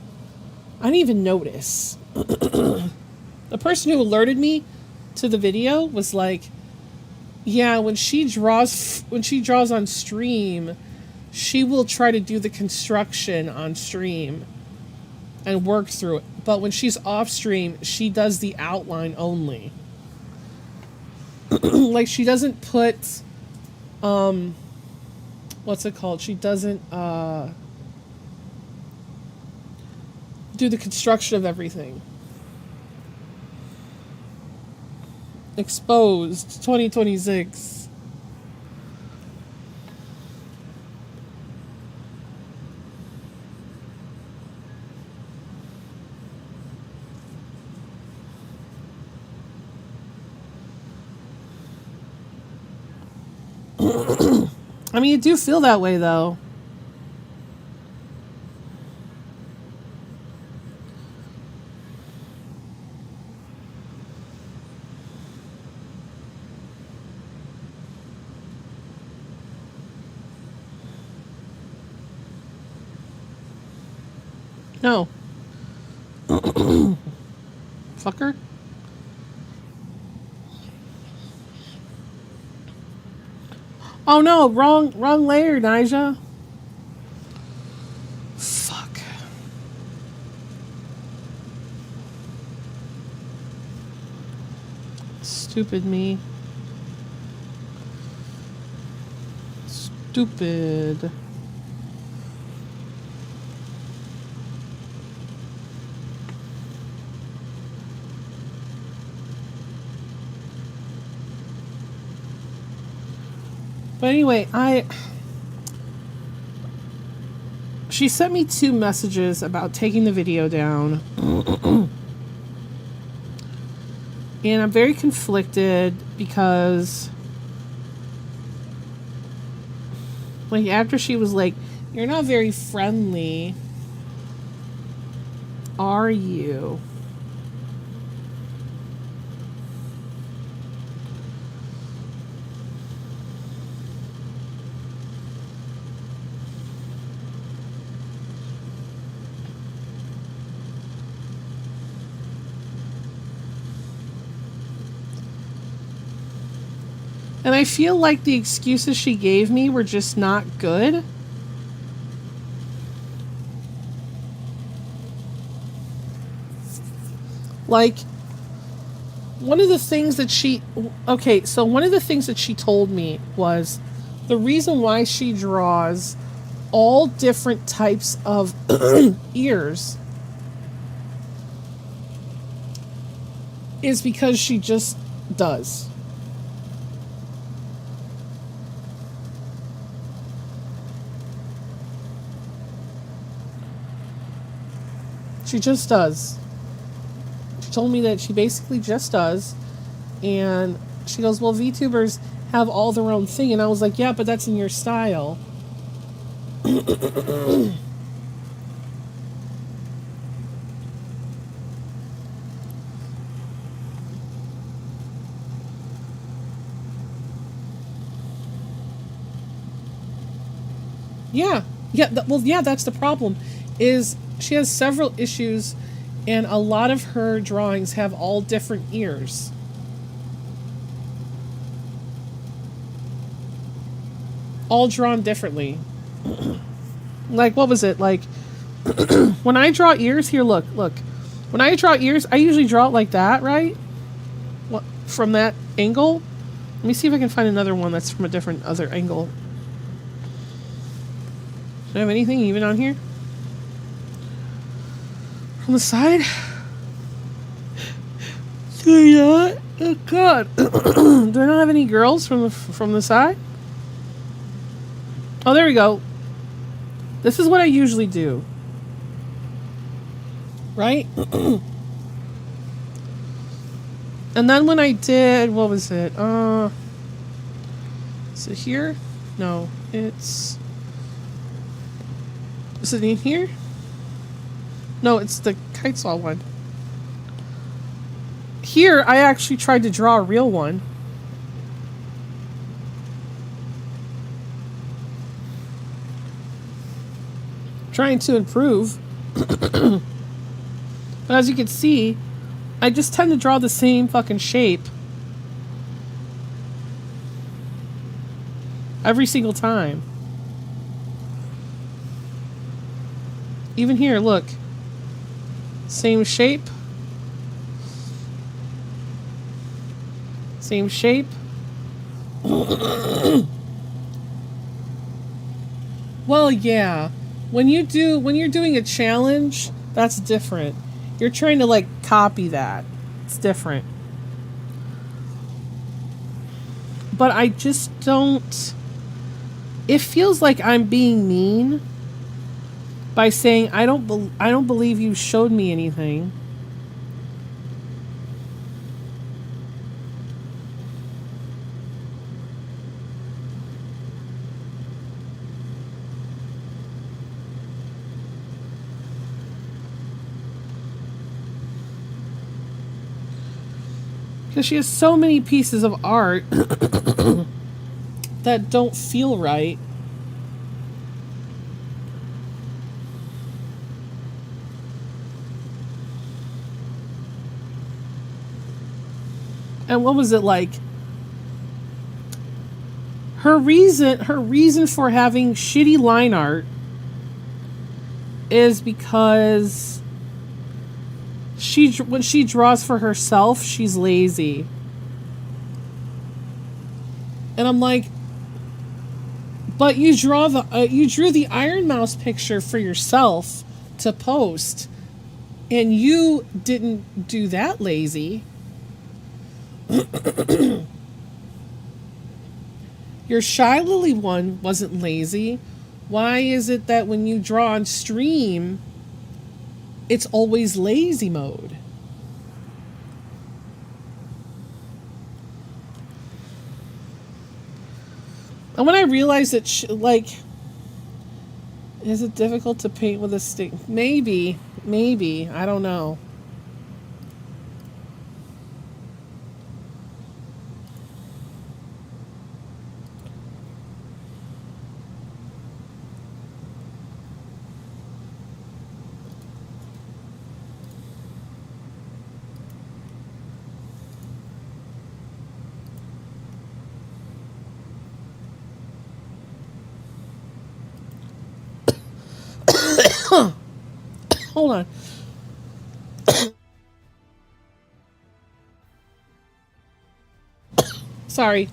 A: The person who alerted me to the video was like, yeah, when she draws on stream, she will try to do the construction on stream and work through it. But when she's off stream, she does the outline only. Like, she doesn't put, what's it called? She doesn't, do the construction of everything. Exposed 2026. I mean, you do feel that way, though. No. Fucker. Oh no, wrong layer, Nija. Fuck. Stupid me. Stupid. But anyway, she sent me 2 messages about taking the video down. And I'm very conflicted because like after she was like, "You're not very friendly, are you?" And I feel like the excuses she gave me were just not good. Like, one of the things that she... Okay, so one of the things that she told me was the reason why she draws all different types of ears is because she just does. She just does. She told me that she basically just does. And she goes, well, VTubers have all their own thing. And I was like, yeah, but that's in your style. Yeah. Yeah, that's the problem. Is she has several issues, and a lot of her drawings have all different ears. All drawn differently. Like, what was it? Like, when I draw ears, here, look. When I draw ears, I usually draw it like that, right? What, from that angle? Let me see if I can find another one that's from a different other angle. Do I have anything even on here? From the side? Do I not? Oh God! Do I not have any girls from the side? Oh, there we go. This is what I usually do, right? And then when I did, what was it? Is it here? No, it's. Is it in here? No, it's the kite saw one. Here, I actually tried to draw a real one. Trying to improve. But as you can see, I just tend to draw the same fucking shape. Every single time. Even here, look. Same shape. Same shape. Well, yeah. When you're doing a challenge, that's different. You're trying to like copy that. It's different. But I just don't. It feels like I'm being mean by saying I don't believe you showed me anything. Because she has so many pieces of art that don't feel right. And what was it like? Her reason for having shitty line art is because when she draws for herself, she's lazy. And I'm like, but you drew the Iron Mouse picture for yourself to post, and you didn't do that, lazy. Your Shy Lily one wasn't lazy. Why is it that when you draw on stream, it's always lazy mode? And when I realized that, like, is it difficult to paint with a stick? Maybe, I don't know. Hold on. Sorry.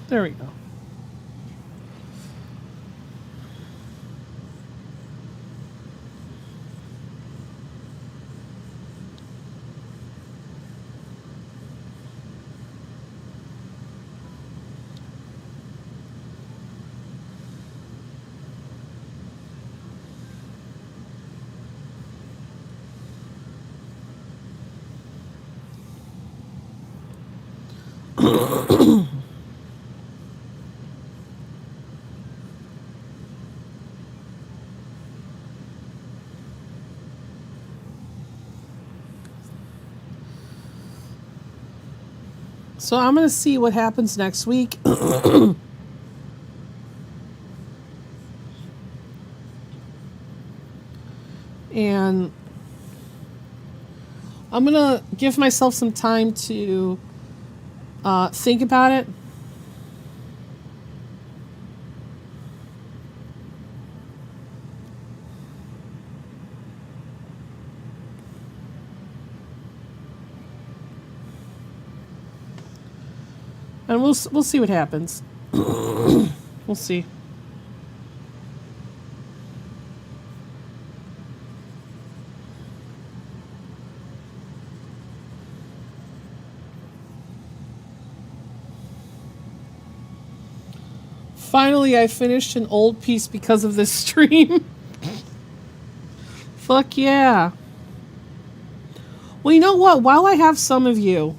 A: There we go. So I'm going to see what happens next week. And I'm going to give myself some time to think about it. And we'll see what happens. We'll see. Finally, I finished an old piece because of this stream. Fuck yeah. Well, you know what? While I have some of you,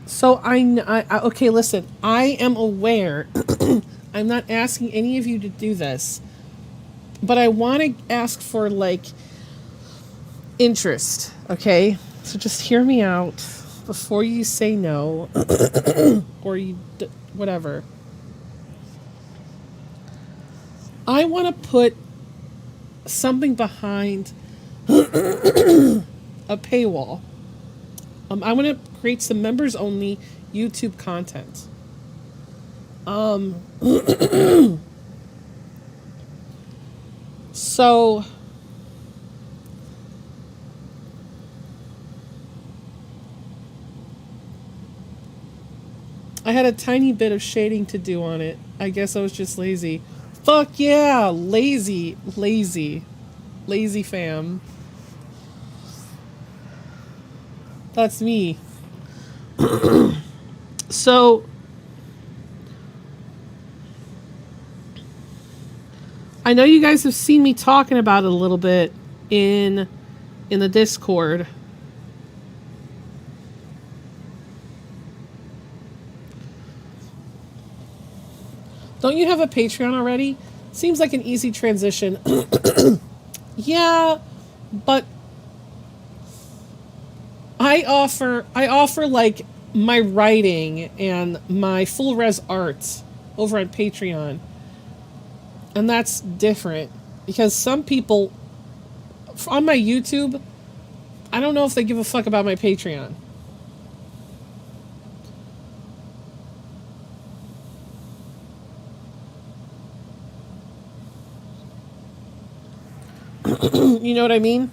A: so I okay, listen, I am aware. I'm not asking any of you to do this, but I want to ask for, like, interest, okay? So just hear me out before you say no or whatever. I want to put something behind a paywall. I want to create some members only YouTube content. So I had a tiny bit of shading to do on it. I guess I was just lazy. Fuck yeah, lazy fam. That's me. So I know you guys have seen me talking about it a little bit in the Discord. Don't you have a Patreon already? Seems like an easy transition. Yeah, but I offer like my writing and my full res art over on Patreon. And that's different because some people on my YouTube, I don't know if they give a fuck about my Patreon. You know what I mean?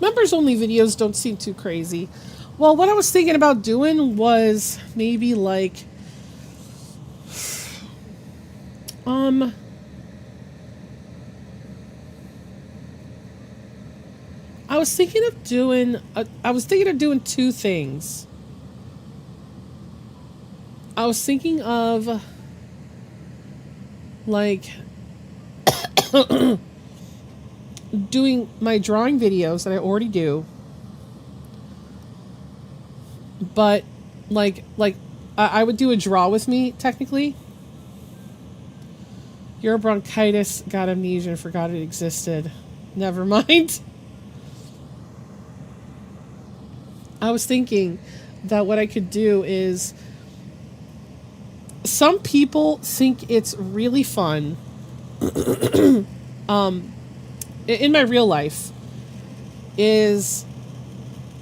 A: Members only videos don't seem too crazy. Well, what I was thinking about doing was maybe like I was thinking of doing two things. I was thinking of like doing my drawing videos that I already do, but like I would do a draw with me technically. Your bronchitis got amnesia and forgot it existed. Never mind. I was thinking that what I could do is, some people think it's really fun in my real life is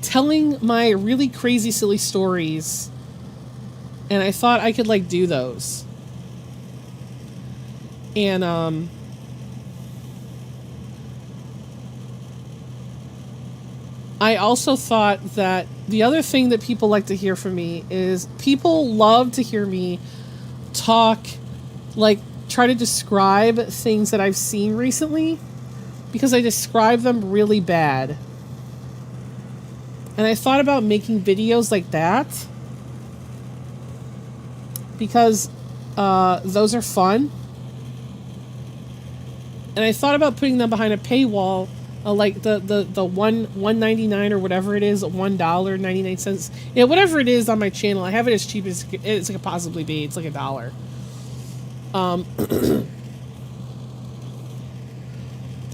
A: telling my really crazy silly stories, and I thought I could like do those. And I also thought that the other thing that people like to hear from me is people love to hear me talk, like try to describe things that I've seen recently, because I describe them really bad. And I thought about making videos like that because those are fun. And I thought about putting them behind a paywall, like the $1.99 or whatever it is, $1.99. Yeah, whatever it is on my channel. I have it as cheap as it could possibly be. It's like $1.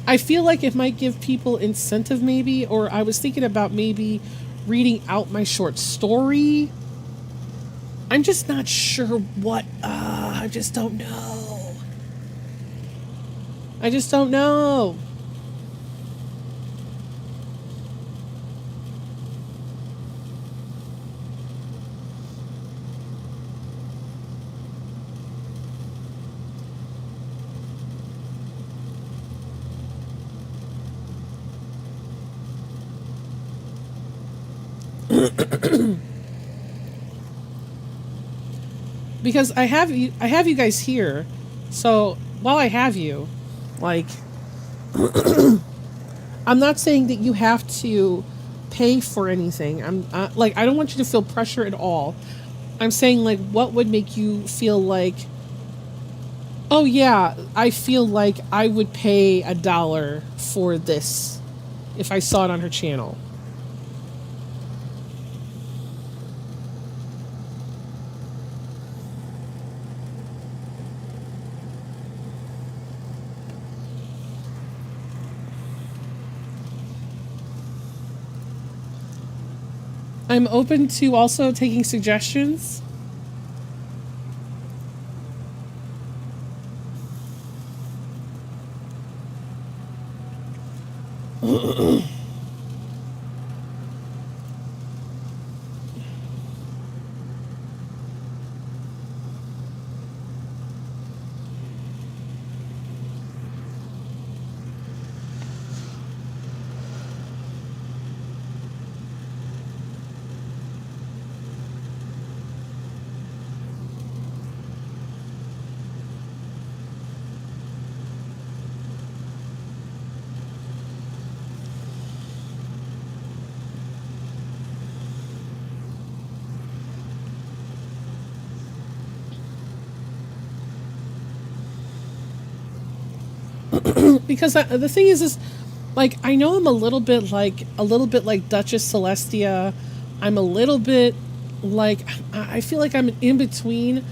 A: I feel like it might give people incentive maybe, or I was thinking about maybe reading out my short story. I'm just not sure what, I just don't know. I just don't know. Because I have you guys here, so while I have you, like, I'm not saying that you have to pay for anything. Like, I don't want you to feel pressure at all. I'm saying, like, what would make you feel like, oh yeah, I feel like I would pay $1 for this if I saw it on her channel. I'm open to also taking suggestions. because the thing is like I know I'm a little bit like Duchess Celestia. I'm a little bit like I feel like I'm in between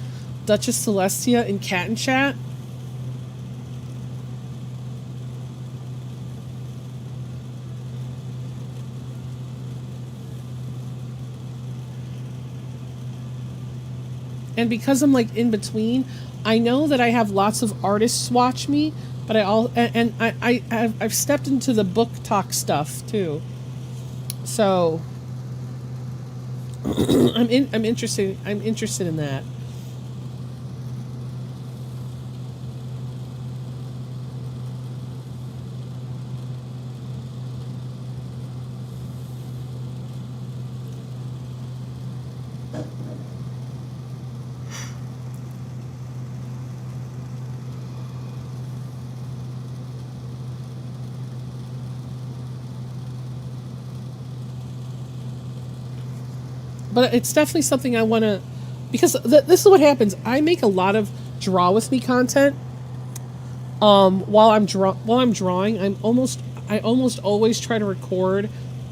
A: Duchess Celestia and Cat and Chat. And because I'm like in between, I know that I have lots of artists watch me, but I've stepped into the book talk stuff too. So I'm interested in that. But it's definitely something I want to, because this is what happens. I make a lot of draw with me content. While I'm drawing, I almost always try to record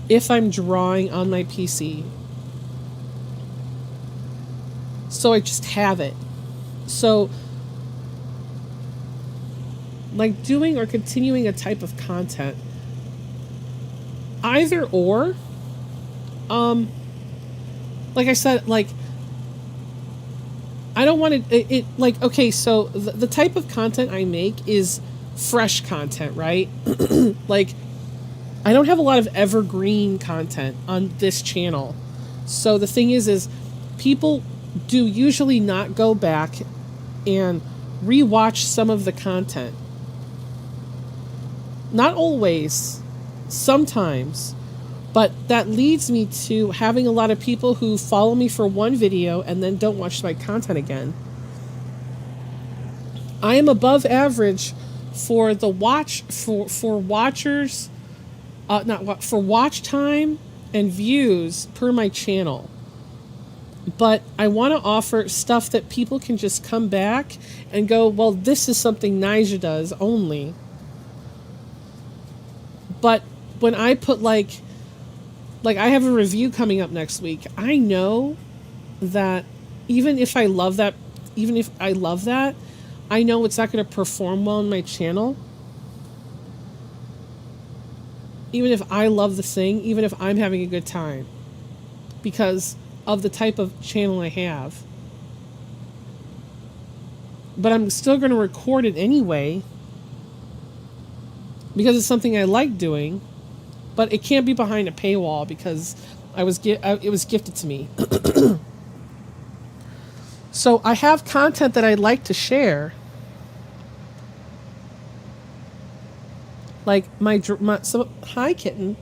A: if I'm drawing on my PC. So I just have it. So like doing or continuing a type of content, either or. Like I said, like, I don't want it like, okay, so the type of content I make is fresh content, right? Like, I don't have a lot of evergreen content on this channel. So the thing is people do usually not go back and rewatch some of the content. Not always, sometimes. But that leads me to having a lot of people who follow me for one video and then don't watch my content again. I am above average for the for watchers, for watch time and views per my channel. But I want to offer stuff that people can just come back and go, well, this is something Nyjah does only. But when I put like I have a review coming up next week. I know that even if I love that, I know it's not going to perform well on my channel. Even if I love the thing, even if I'm having a good time. Because of the type of channel I have. But I'm still going to record it anyway. Because it's something I like doing. But it can't be behind a paywall because it was gifted to me. So I have content that I'd like to share. Like hi kitten.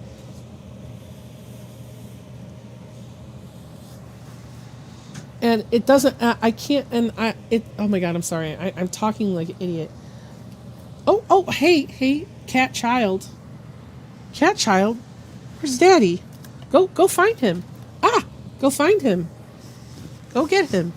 A: And it doesn't, I can't, oh my God, I'm sorry. I'm talking like an idiot. Oh, hey, cat child. Cat child, where's Daddy? Go find him. Go find him. Go get him.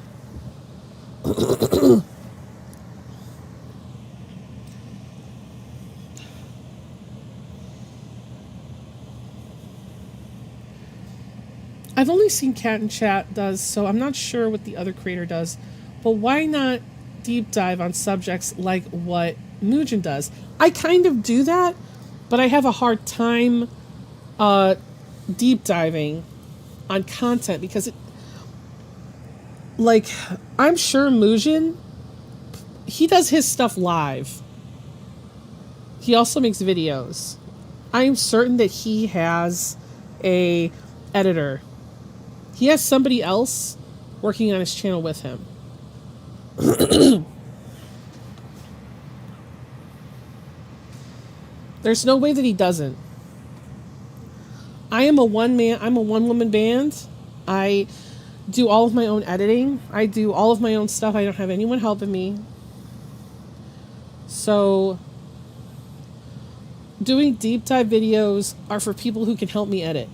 A: I've only seen Cat and Chat does, so I'm not sure what the other creator does. But why not deep dive on subjects like what Mugen does? I kind of do that. But I have a hard time deep diving on content because I'm sure Mugen, he does his stuff live. He also makes videos. I am certain that he has a editor. He has somebody else working on his channel with him. There's no way that he doesn't. I'm a one-woman band. I do all of my own editing. I do all of my own stuff. I don't have anyone helping me. So doing deep dive videos are for people who can help me edit.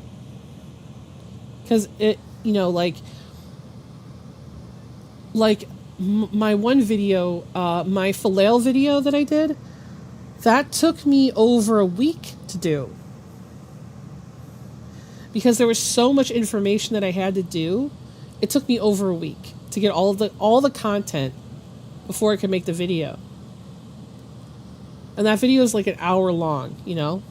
A: Because it, my one video, my Falale video that I did, That took me over a week to do. Because there was so much information that I had to do. It took me over a week to get all the content before I could make the video. And that video is like an hour long, you know?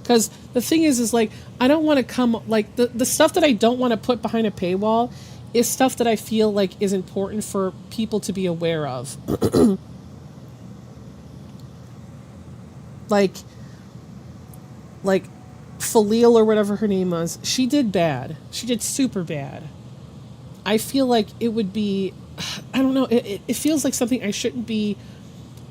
A: Because the thing is like, I don't want to come, like, the stuff that I don't want to put behind a paywall is stuff that I feel like is important for people to be aware of. like Falil or whatever her name was, she did bad. She did super bad. I feel like it would be, I don't know, it feels like something I shouldn't be,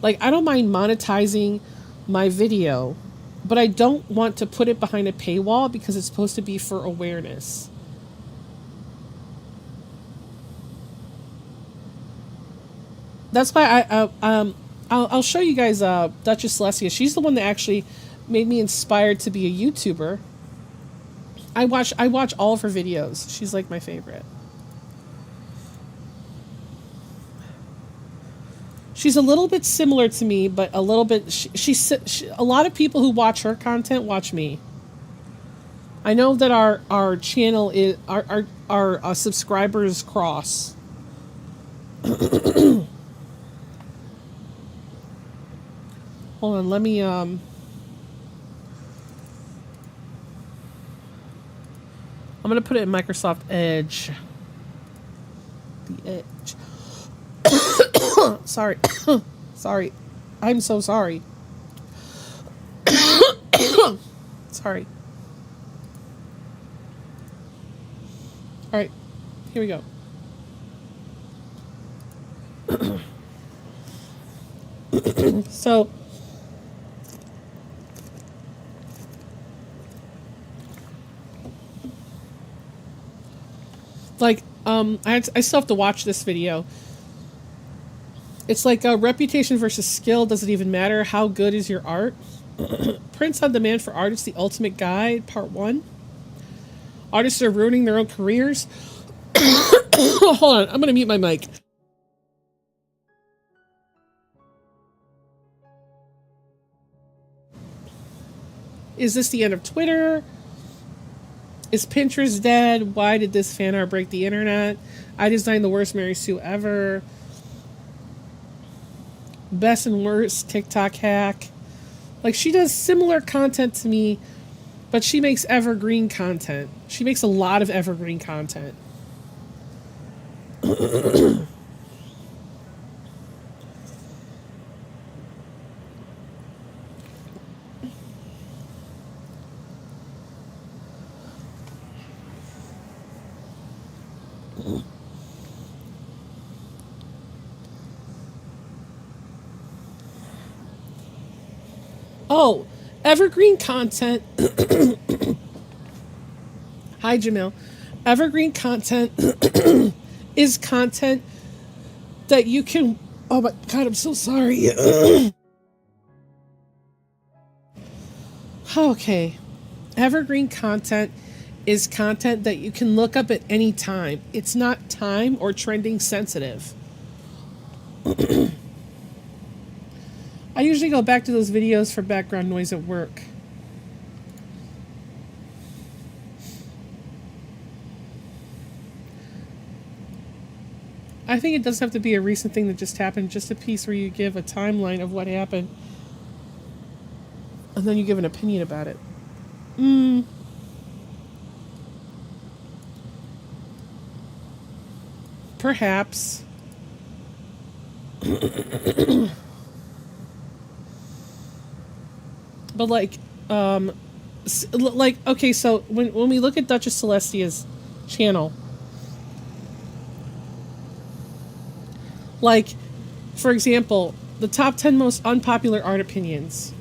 A: like, I don't mind monetizing my video, but I don't want to put it behind a paywall because it's supposed to be for awareness. That's why I'll show you guys Duchess Celestia. She's the one that actually made me inspired to be a YouTuber. I watch all of her videos. She's like my favorite. She's a little bit similar to me, but a little bit. She a lot of people who watch her content watch me. I know that our channel is our subscribers cross. Hold on, let me I'm gonna put it in Microsoft Edge. The Edge. Sorry. Sorry. I'm so sorry. Sorry. All right. Here we go. So like I still have to watch this video. It's like reputation versus skill. Does it even matter? How good is your art? Prints on Demand for Artists, the Ultimate Guide, Part 1. Artists are ruining their own careers. Hold on, I'm going to mute my mic. Is this the end of Twitter? Is Pinterest dead? Why did this fan art break the internet? I designed the worst Mary Sue ever. Best and worst TikTok hack. Like, she does similar content to me, but she makes evergreen content. She makes a lot of evergreen content. Oh, evergreen content. Hi, Jamil. Evergreen content is content that you can. Oh my God, I'm so sorry. Okay. Evergreen content is content that you can look up at any time. It's not time or trending sensitive. I usually go back to those videos for background noise at work. I think it doesn't have to be a recent thing that just happened, just a piece where you give a timeline of what happened. And then you give an opinion about it. Perhaps. But like, okay, so when we look at Duchess Celestia's channel, like, for example, the top 10 most unpopular art opinions.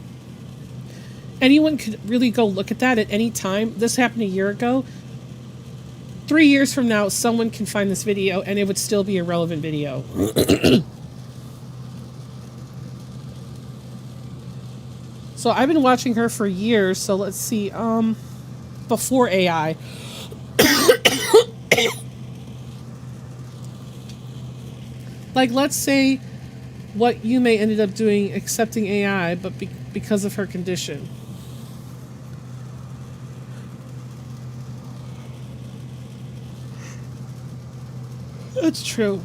A: Anyone could really go look at that at any time. This happened a year ago. 3 years from now, someone can find this video and it would still be a relevant video. So I've been watching her for years, so let's see, before AI. Like, let's say what Yume ended up doing, accepting AI, but because of her condition. That's true.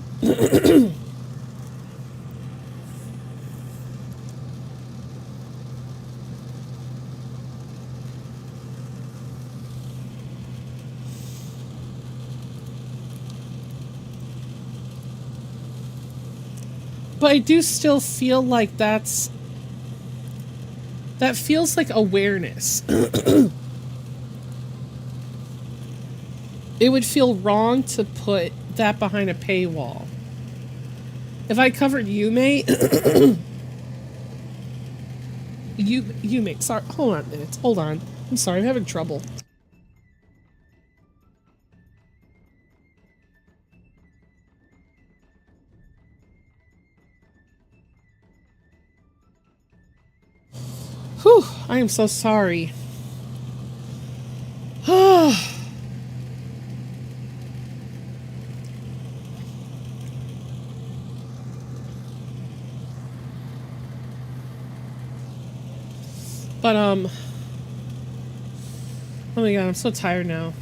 A: But I do still feel like that feels like awareness. It would feel wrong to put that behind a paywall. If I covered Yume, Yume, sorry, hold on a minute, hold on. I'm sorry, I'm having trouble. Whew, I am so sorry. But oh my god, I'm so tired now.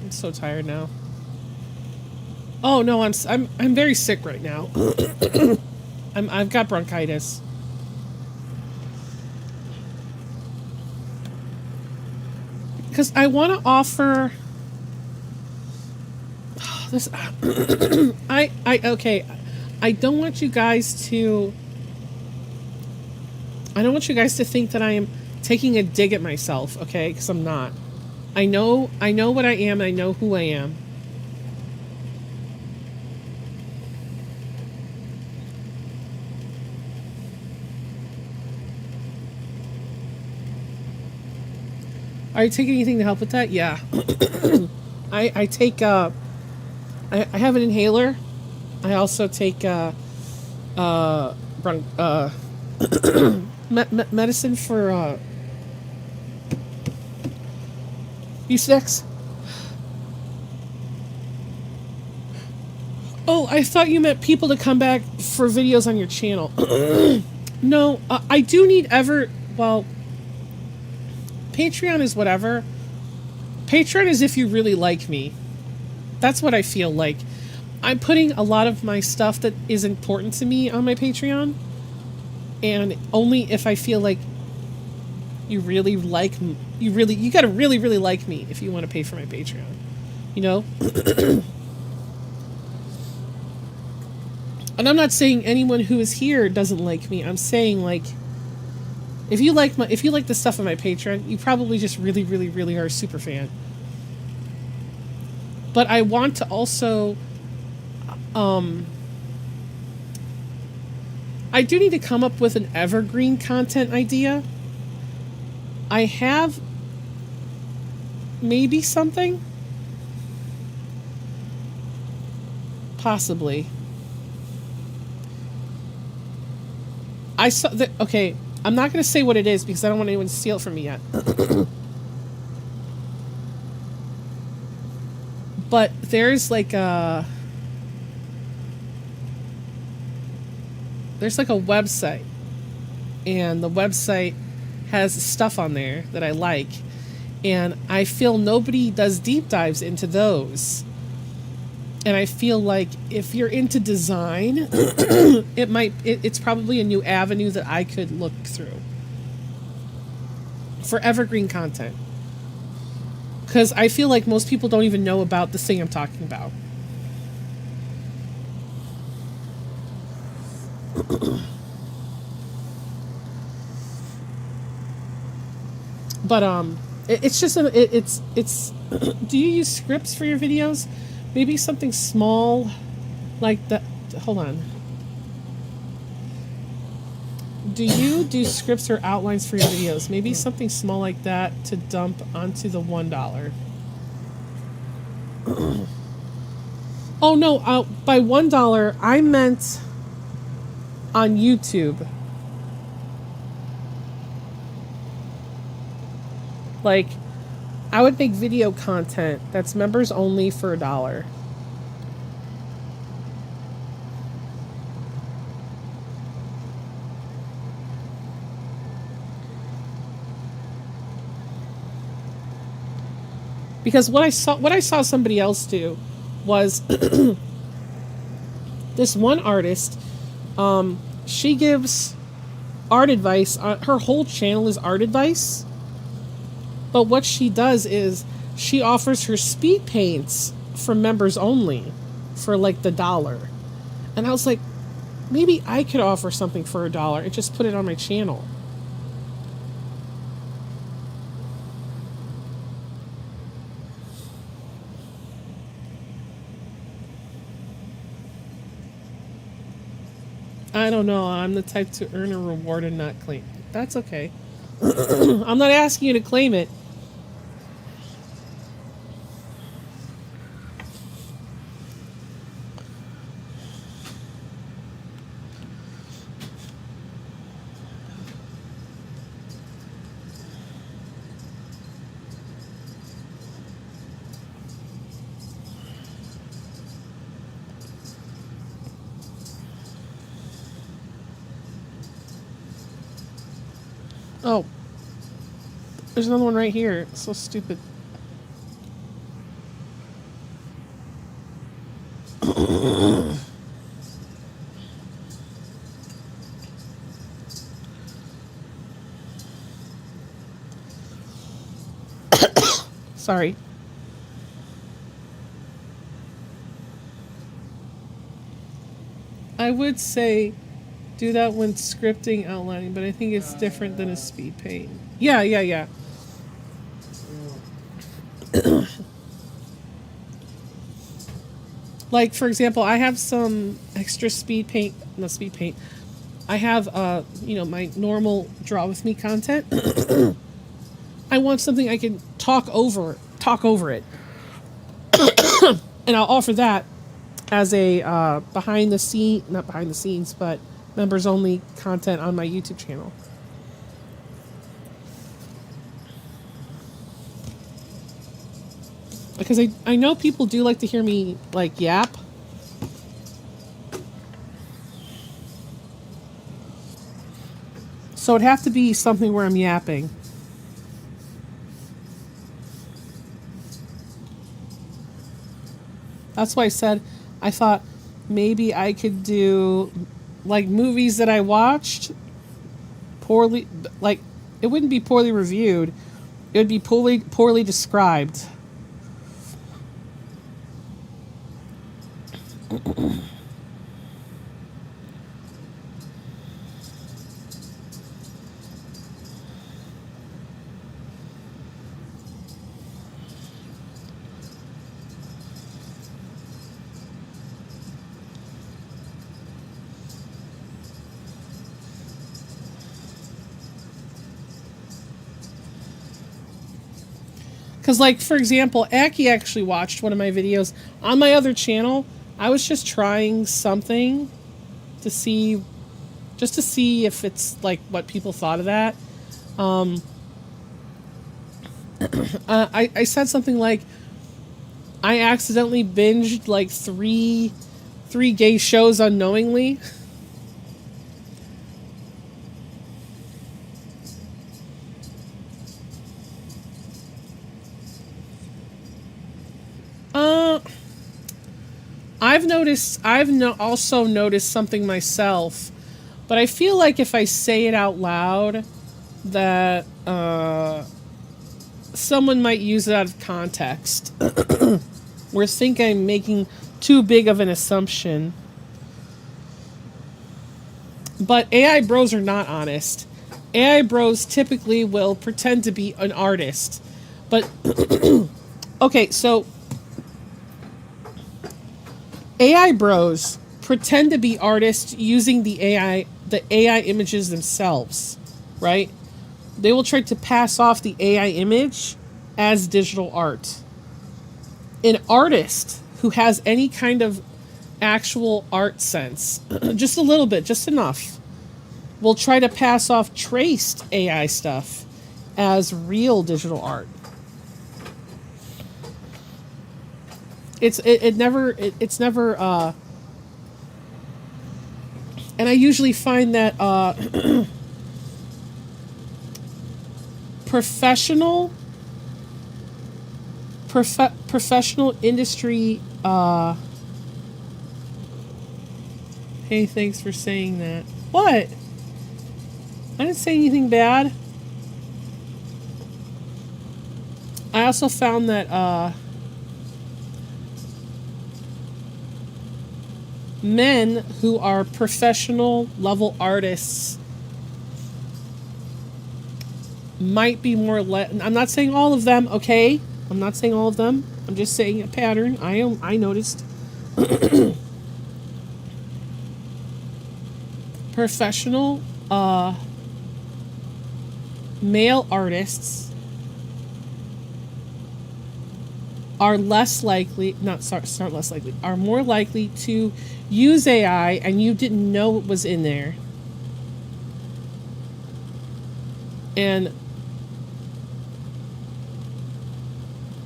A: I'm so tired now. Oh no, I'm very sick right now. I've got bronchitis. Because I want to offer this. Okay. I don't want you guys to. I don't want you guys to think that I am taking a dig at myself, okay? Because I'm not. I know what I am. And I know who I am. Are you taking anything to help with that? Yeah. I take I have an inhaler. I also take medicine for Mucinex. Oh, I thought you meant people to come back for videos on your channel. No, I do need well, Patreon is whatever. Patreon is if you really like me. That's what I feel like. I'm putting a lot of my stuff that is important to me on my Patreon. And only if I feel like you really like me. You gotta really, really like me if you want to pay for my Patreon. You know? And I'm not saying anyone who is here doesn't like me. I'm saying, like, if you like the stuff on my Patreon, you probably just really, really, really are a super fan. But I want to also, I do need to come up with an evergreen content idea. I have maybe something, possibly. I saw that. Okay. I'm not going to say what it is because I don't want anyone to steal it from me yet. But there's like a website, and the website has stuff on there that I like, and I feel nobody does deep dives into those. And I feel like if you're into design, it's probably a new avenue that I could look through for evergreen content. Because I feel like most people don't even know about the thing I'm talking about. But it's just it's. Do you use scripts for your videos? Maybe something small like that. Hold on. Do you do scripts or outlines for your videos? Maybe something small like that to dump onto the $1. Oh no, by $1 I meant on YouTube. Like, I would make video content that's members only for $1. Because what I saw somebody else do was this one artist, she gives art advice. Her whole channel is art advice. But what she does is she offers her speed paints for members only for like $1. And I was like, maybe I could offer something for $1 and just put it on my channel. I don't know. I'm the type to earn a reward and not claim it. That's okay. I'm not asking you to claim it. Oh, there's another one right here. It's so stupid. Sorry. I would say do that when scripting outlining, but I think it's different than a speed paint. Yeah. Like, for example, I have some extra speed paint, not speed paint. I have, my normal draw with me content. I want something I can talk over it. And I'll offer that as a not behind the scenes, but members only content on my YouTube channel. Because I know people do like to hear me like yap. So it'd have to be something where I'm yapping. That's why I thought maybe I could do like movies that I watched poorly, like it wouldn't be poorly reviewed, it would be poorly described. Because, like, for example, Aki actually watched one of my videos on my other channel. I was just trying something to see if it's, like, what people thought of that. I said something like, I accidentally binged, like, three gay shows unknowingly. I've also noticed something myself, but I feel like if I say it out loud, that someone might use it out of context. Or think I'm making too big of an assumption. But AI bros are not honest. AI bros typically will pretend to be an artist. But, okay, so AI bros pretend to be artists using the AI images themselves, right? They will try to pass off the AI image as digital art. An artist who has any kind of actual art sense, just a little bit, just enough, will try to pass off traced AI stuff as real digital art. It's never and I usually find that professional industry. Hey, thanks for saying that. What? I didn't say anything bad. I also found that men who are professional level artists might be more I'm not saying all of them, okay? I'm not saying all of them. I'm just saying a pattern I noticed. Professional male artists are less likely, not less likely, are more likely to use AI and you didn't know it was in there. And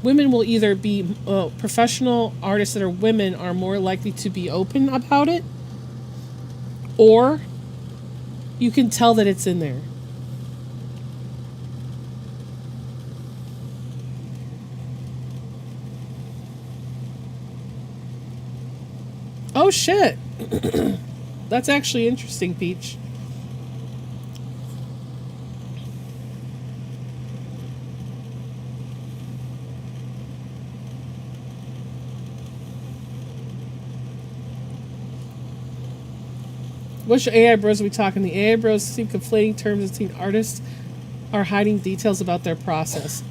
A: women will either be, professional artists that are women are more likely to be open about it, or you can tell that it's in there. Oh shit. That's actually interesting, Peach. Which AI bros are we talking? The AI bros seem conflating terms between artists are hiding details about their process.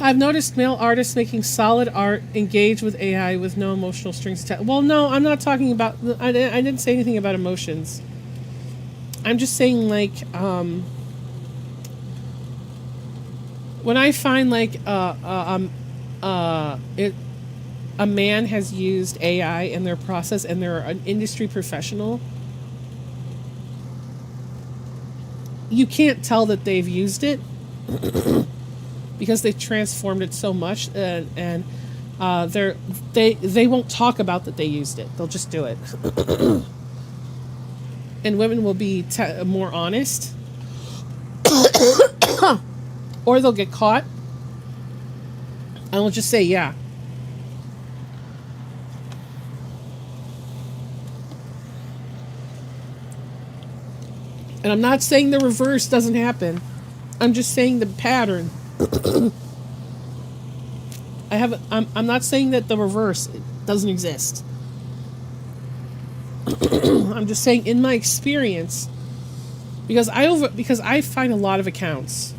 A: I've noticed male artists making solid art engage with AI with no emotional strings attached. Well, no, I'm not talking about... I didn't say anything about emotions. I'm just saying, like, when I find, like, a man has used AI in their process and they're an industry professional, you can't tell that they've used it because they've transformed it so much, and they won't talk about that they used it. They'll just do it. And women will be more honest, or they'll get caught and will just say, yeah. And I'm not saying the reverse doesn't happen. I'm just saying the pattern. I'm not saying that the reverse doesn't exist. I'm just saying in my experience, because I find a lot of accounts.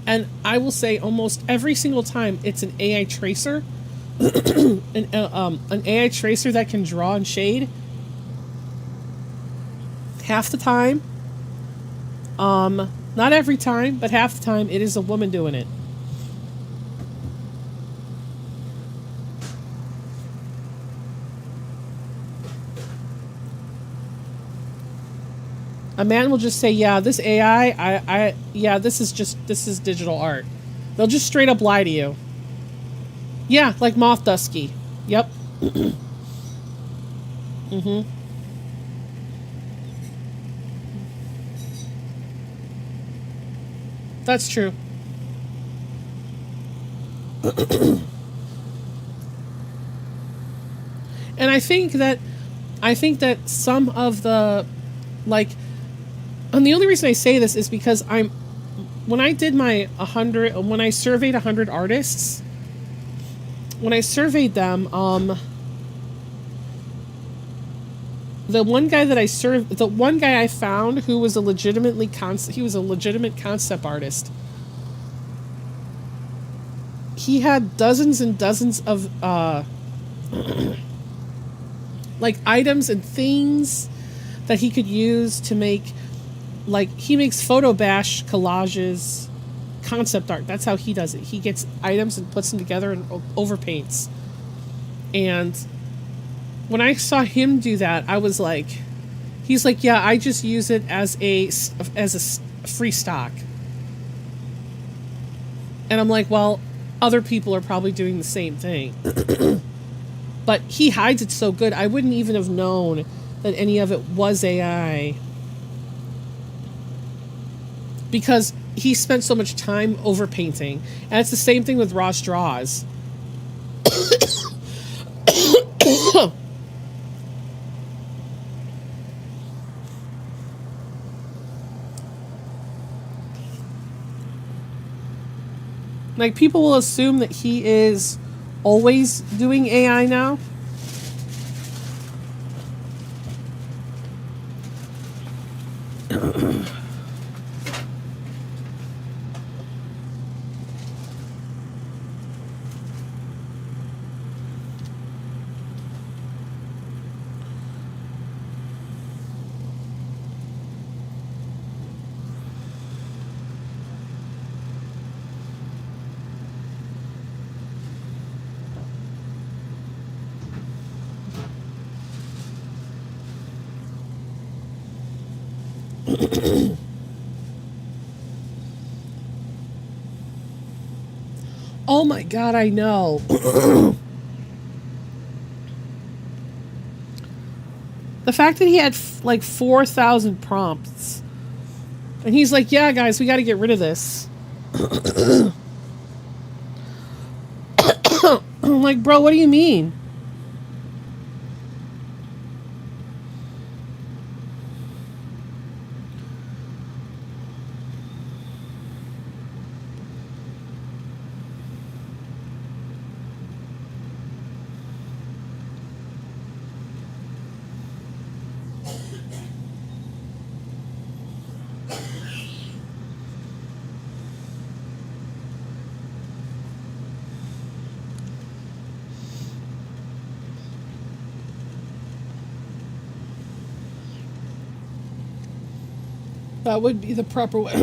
A: And I will say almost every single time it's an AI tracer, an AI tracer that can draw and shade. Half the time, not every time, but half the time it is a woman doing it. A man will just say, yeah, this AI, yeah, this is digital art. They'll just straight up lie to you. Yeah, like Moth Dusky. Yep. Mm-hmm. That's true. And I think that some of the, like, and the only reason I say this is because when I surveyed 100 artists, when I surveyed them, the one guy I found who was a legitimate concept artist. He had dozens and dozens of like items and things that he could use to make, like, he makes photo bash collages, concept art. That's how he does it. He gets items and puts them together and overpaints. And when I saw him do that, I was like, he's like, yeah, I just use it as a free stock. And I'm like, well, other people are probably doing the same thing. But he hides it so good, I wouldn't even have known that any of it was AI. Because he spent so much time overpainting. And it's the same thing with Ross Draws. Like, people will assume that he is always doing AI now. Oh my god, I know. The fact that he had like 4,000 prompts. And he's like, yeah, guys, we got to get rid of this. I'm like, bro, what do you mean? That would be the proper way.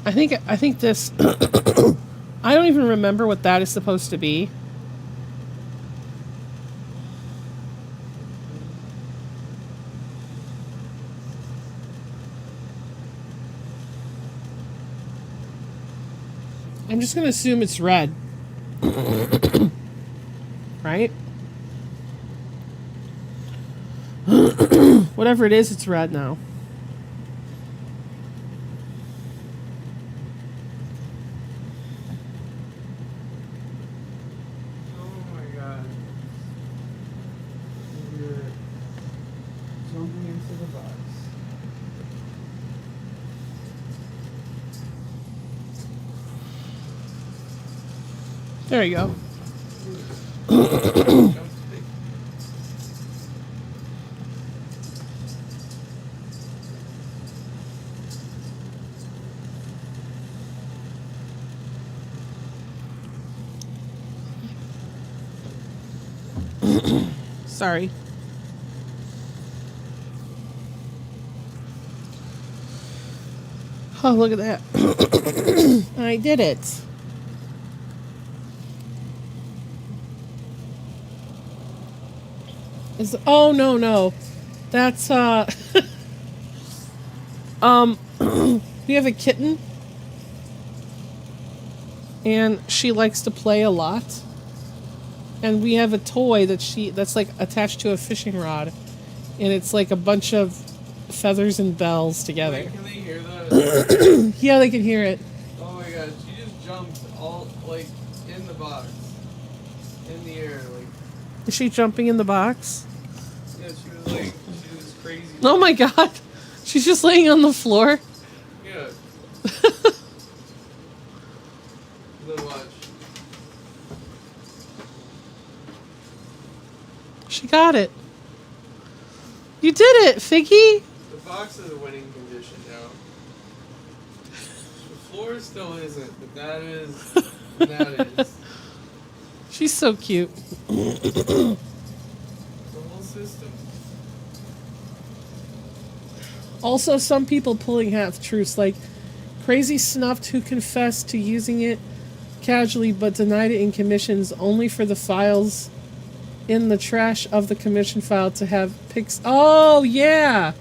A: I think this I don't even remember what that is supposed to be. I'm just going to assume it's red. Right? Whatever it is, it's red now.
D: Oh my god. You're jumping into the box.
A: There you go. Sorry. Oh, look at that. I did it. Oh, no. That's, we have a kitten. And she likes to play a lot. And we have a toy that's like attached to a fishing rod. And it's like a bunch of feathers and bells together.
D: Wait, can they hear that?
A: Yeah, they can hear it.
D: Oh my god, she just jumped all, like, in the box. In the air, like.
A: Is she jumping in the box?
D: Yeah, she was like, she was crazy.
A: Oh my god. She's just laying on the floor.
D: Yeah. Then watch.
A: She got it. You did it, Figgy.
D: The box is a winning condition now. The floor still isn't, but that is. That is.
A: She's so cute.
D: The whole system.
A: Also, some people pulling half truths, like Crazy Snuffed, who confessed to using it casually, but denied it in commissions only for the files in the trash of the commission file to have pics. Oh, yeah.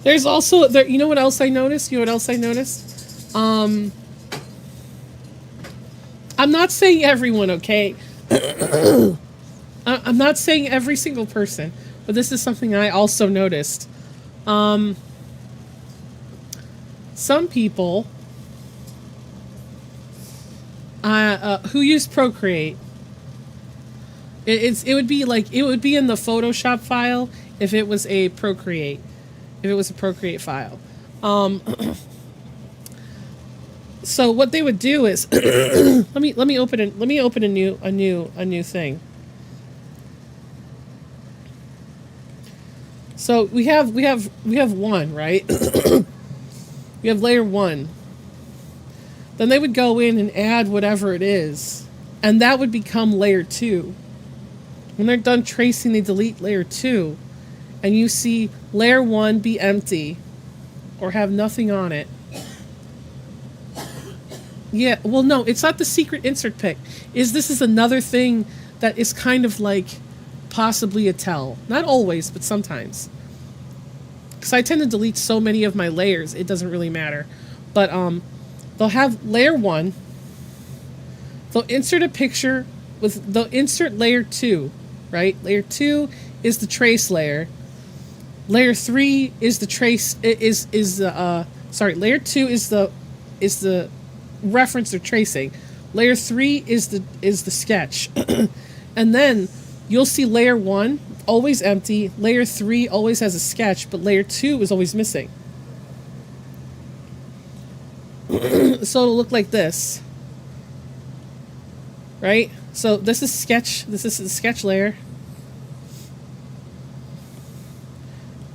A: There's also there. You know what else I noticed? You know what else I noticed? I'm not saying everyone, okay? I'm not saying every single person, but this is something I also noticed. Some people who use Procreate, it would be like it would be in the Photoshop file if it was a Procreate. If it was a Procreate file. So what they would do is let me open a new thing. So we have one, right? We have layer 1. Then they would go in and add whatever it is, and that would become layer 2. When they're done tracing, they delete layer 2. And you see layer 1 be empty or have nothing on it. Yeah, well, no, it's not the secret insert pick. This is another thing that is kind of like possibly a tell. Not always, but sometimes. Because I tend to delete so many of my layers, it doesn't really matter. But they'll have layer 1. They'll insert a picture they'll insert layer 2, right? Layer 2 is the trace layer. Layer 3 is the trace layer 2 is the reference or tracing. Layer 3 is the sketch. And then you'll see layer 1 always empty, layer 3 always has a sketch, but layer 2 is always missing. So it'll look like this. Right? So this is sketch, this is the sketch layer.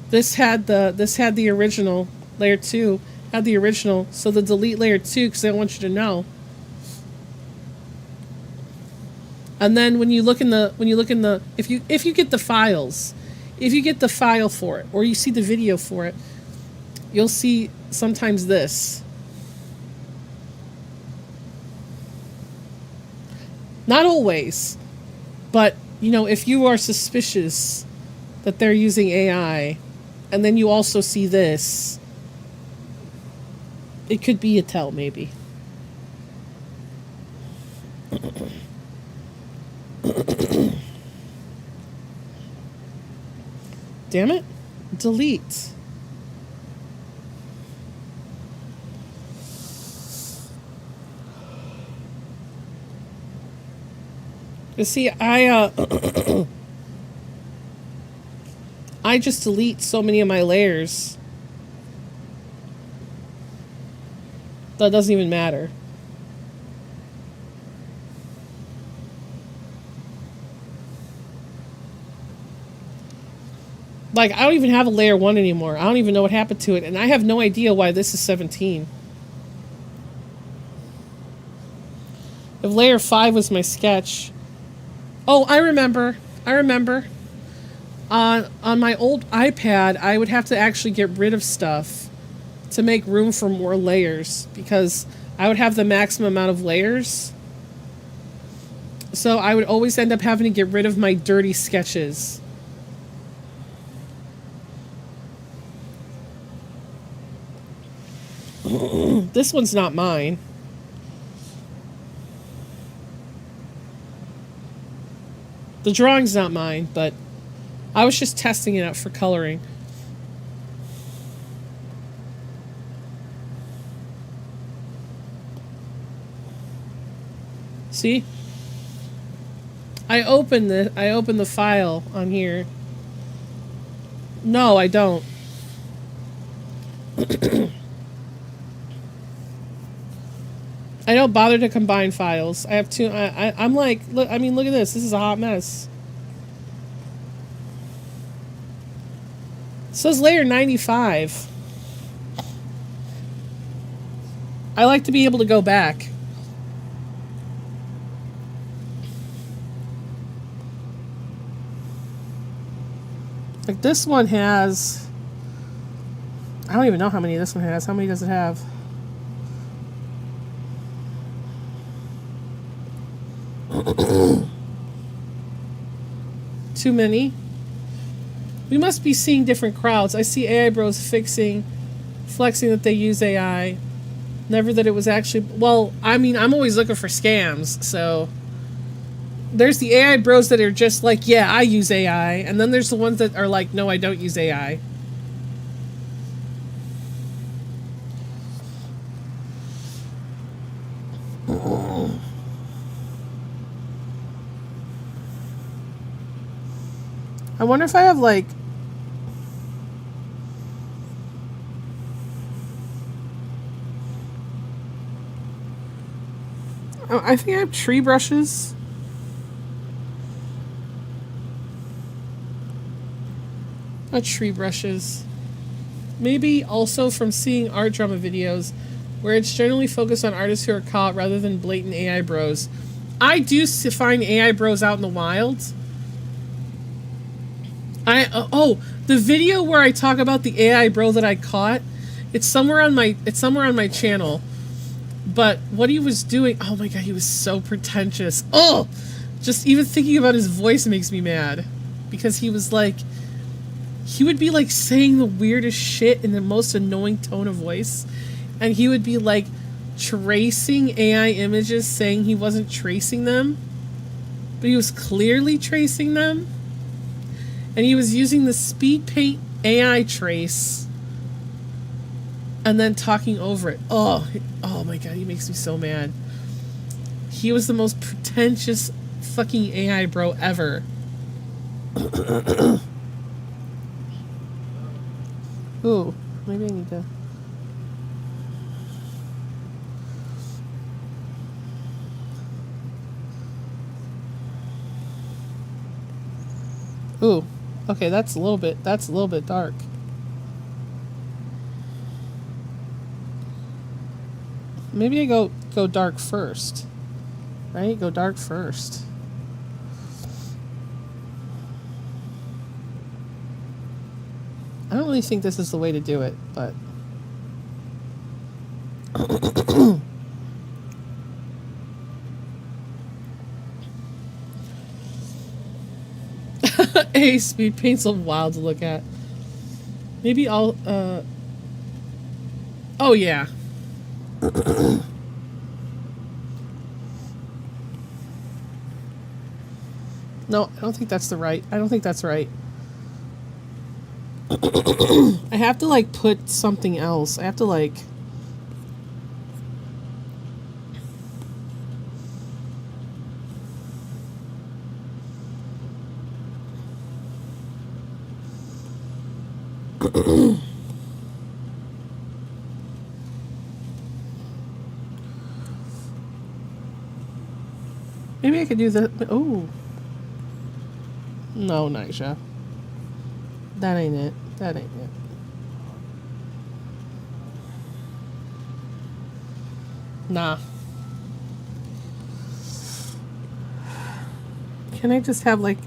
A: This had the original, layer 2 had the original, so they'll delete layer 2 because they don't want you to know. And then when you look in the if you get the files, if you get the file for it or you see the video for it, you'll see sometimes this. Not always, but if you are suspicious that they're using AI, and then you also see this, it could be a tell, maybe. Damn it. Delete. You see, I just delete so many of my layers that doesn't even matter. Like, I don't even have a layer 1 anymore. I don't even know what happened to it, and I have no idea why this is 17. If layer 5 was my sketch... Oh, I remember. On my old iPad, I would have to actually get rid of stuff to make room for more layers, because I would have the maximum amount of layers. So I would always end up having to get rid of my dirty sketches. This one's not mine. The drawing's not mine, but I was just testing it out for coloring. See? I opened the file on here. No, I don't. I don't bother to combine files. I have two. I'm like, look. I mean, look at this. This is a hot mess. It says layer 95. I like to be able to go back. Like this one has, I don't even know how many this one has. How many does it have? Too many. We must be seeing different crowds. I see AI bros flexing that they use AI. Never that it was actually, well, I mean, I'm always looking for scams, so there's the AI bros that are just like, yeah, I use AI, and then there's the ones that are like, no, I don't use AI. I wonder if I have like, oh, I think I have tree brushes. Not tree brushes. Maybe also from seeing art drama videos where it's generally focused on artists who are caught rather than blatant AI bros. I do find AI bros out in the wild. The video where I talk about the AI bro that I caught, it's somewhere on my channel. But what he was doing, oh my god, he was so pretentious. Oh, just even thinking about his voice makes me mad, because he was like, he would be like saying the weirdest shit in the most annoying tone of voice, and he would be like tracing AI images, saying he wasn't tracing them, but he was clearly tracing them. And he was using the speed paint AI trace and then talking over it. Oh my god, he makes me so mad. He was the most pretentious fucking AI bro ever. Ooh, maybe I need to... Ooh, okay, that's a little bit dark. Maybe I go dark first. Right? Go dark first. I don't really think this is the way to do it, but A speed paint's so wild to look at. Maybe I'll oh yeah. No, I don't think that's the right. I don't think that's right. I have to like put something else. I have to like maybe I could do that. Oh. No, Nisha. That ain't it. That ain't it. Nah. Can I just have like...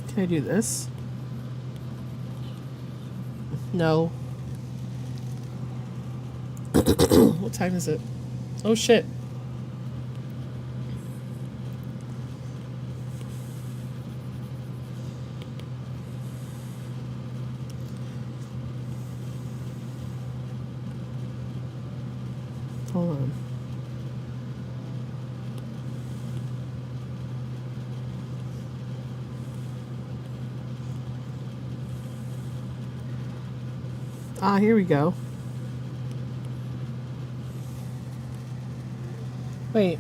A: Can I do this? No. What time is it? Oh shit. Hold on. Ah, here we go. Wait.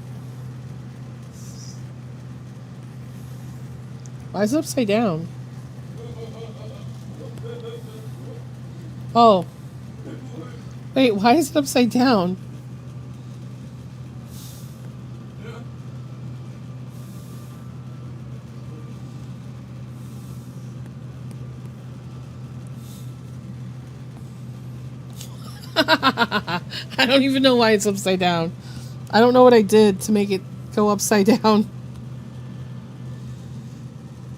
A: Why is it upside down? Oh. Wait, why is it upside down? I don't even know why it's upside down. I don't know what I did to make it go upside down.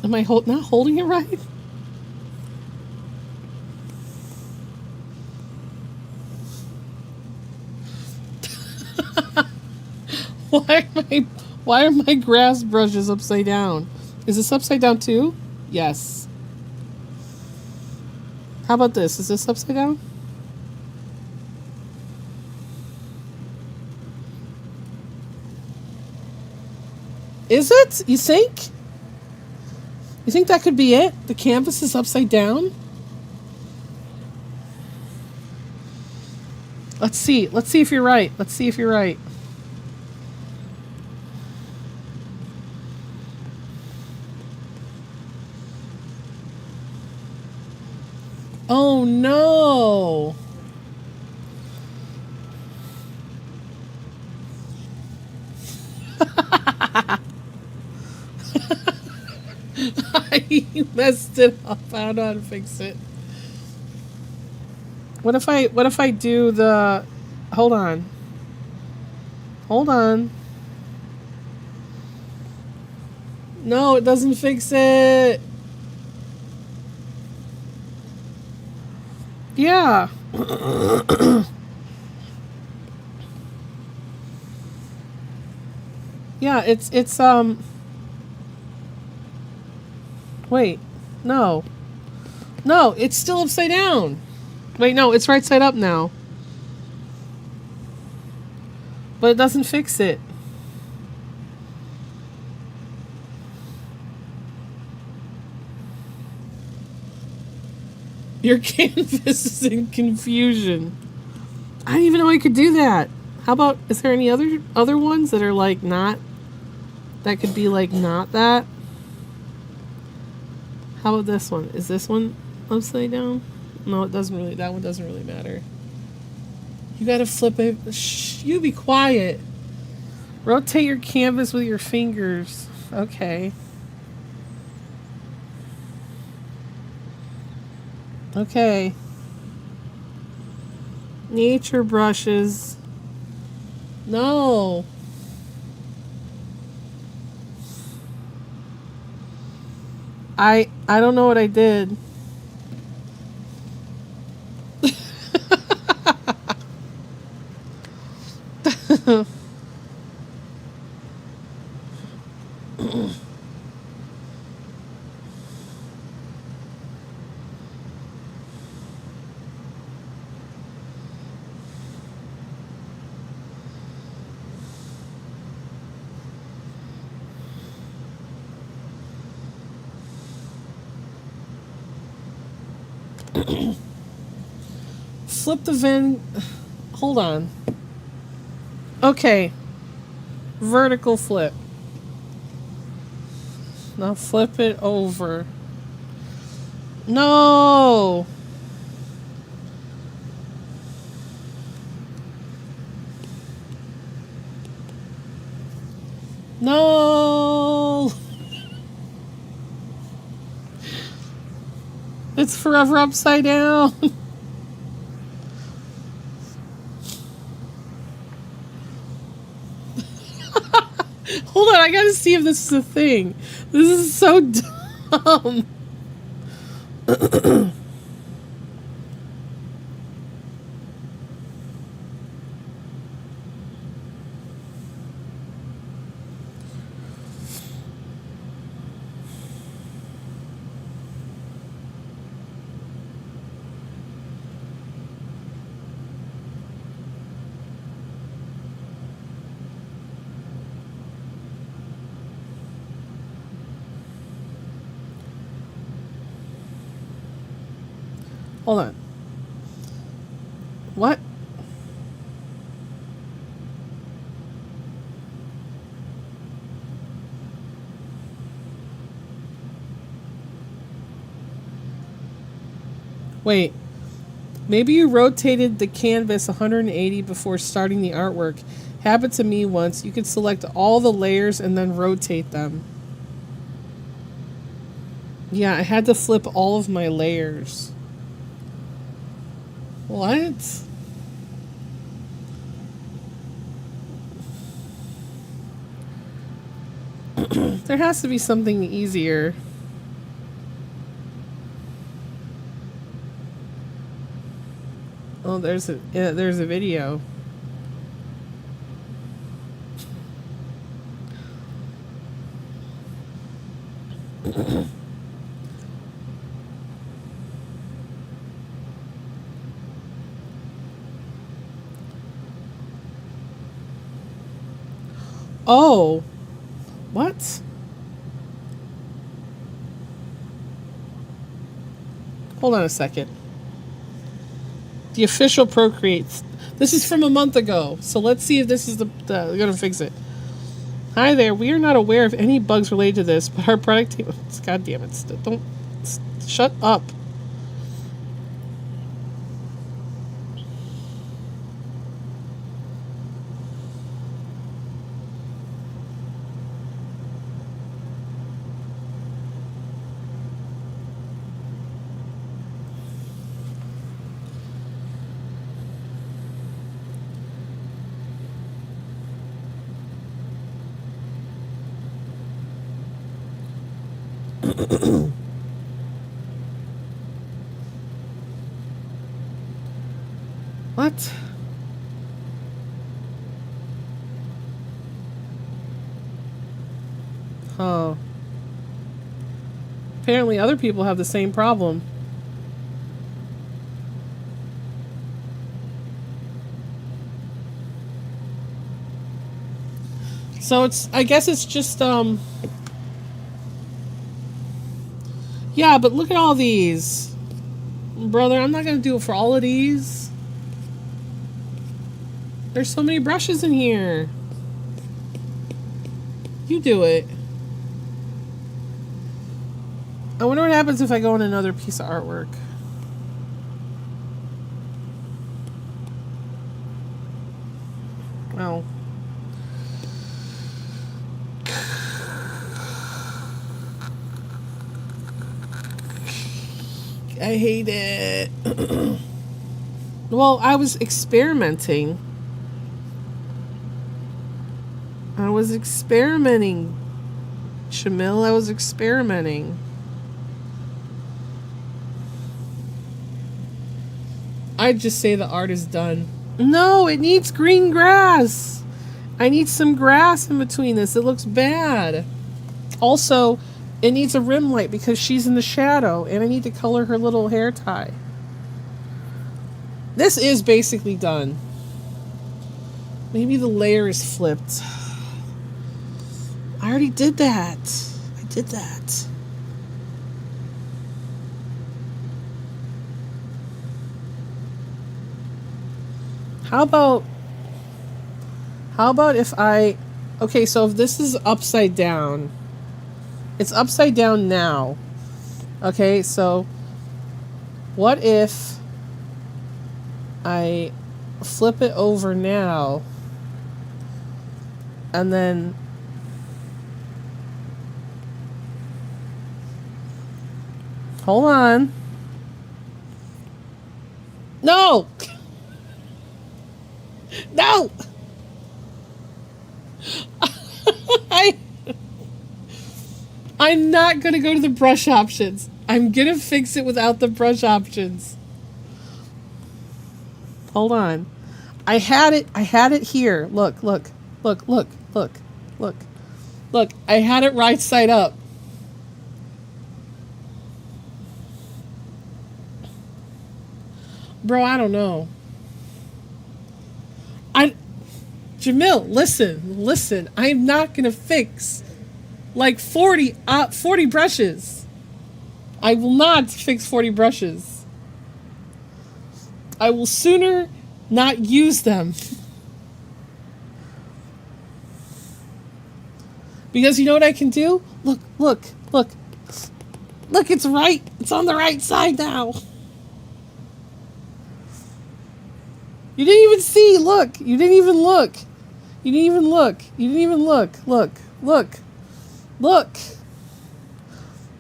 A: Am I not holding it right? Why are my grass brushes upside down? Is this upside down too? Yes. How about this? Is this upside down? Is it? You think? You think that could be it? The canvas is upside down? Let's see. Let's see if you're right. Let's see if you're right. Oh no! I messed it up. I don't know how to fix it. What if I do the... Hold on. Hold on. No, it doesn't fix it. Yeah. Yeah, it's wait. No. No, it's still upside down. Wait, no, it's right side up now. But it doesn't fix it. Your canvas is in confusion. I didn't even know I could do that. How about, is there any other ones that are like not, that could be like not that? How about this one? Is this one upside down? No, it doesn't really, that one doesn't really matter. You gotta flip it. Shh, you be quiet. Rotate your canvas with your fingers. Okay. Okay. Nature brushes. No. I don't know what I did. Flip the Venn. Hold on. Okay. Vertical flip. Now flip it over. No. No. It's forever upside down. Hold on, I gotta see if this is a thing. This is so dumb. Hold on. What? Wait. Maybe you rotated the canvas 180 before starting the artwork. Happened to me once. You could select all the layers and then rotate them. Yeah, I had to flip all of my layers. What? There has to be something easier. Oh, there's a video. Oh, what? Hold on a second. The official Procreate. This is from a month ago, so let's see if this is we're gonna fix it. Hi there. We are not aware of any bugs related to this, but our product team. God damn it! Don't shut up. What? Oh. Apparently other people have the same problem. So I guess it's just, yeah, but look at all these. Brother, I'm not going to do it for all of these. There's so many brushes in here. You do it. I wonder what happens if I go on another piece of artwork. Well. I hate it. Well, I was experimenting. Shamil, I was experimenting. I'd just say the art is done. No, it needs green grass. I need some grass in between this. It looks bad. Also, it needs a rim light because she's in the shadow, and I need to color her little hair tie. This is basically done. Maybe the layer is flipped. I already did that. I did that. How about if I... Okay, so if this is upside down... It's upside down now. Okay, so... What if... I flip it over now... And then... Hold on. No! No! I'm not gonna go to the brush options. I'm gonna fix it without the brush options. Hold on. I had it here. Look. Look. I had it right side up. Bro, I don't know. Jamil, listen. I'm not gonna fix like 40 brushes. I will not fix 40 brushes. I will sooner not use them. Because you know what I can do? Look, it's right. It's on the right side now. You didn't even see. Look. You didn't even look. Look.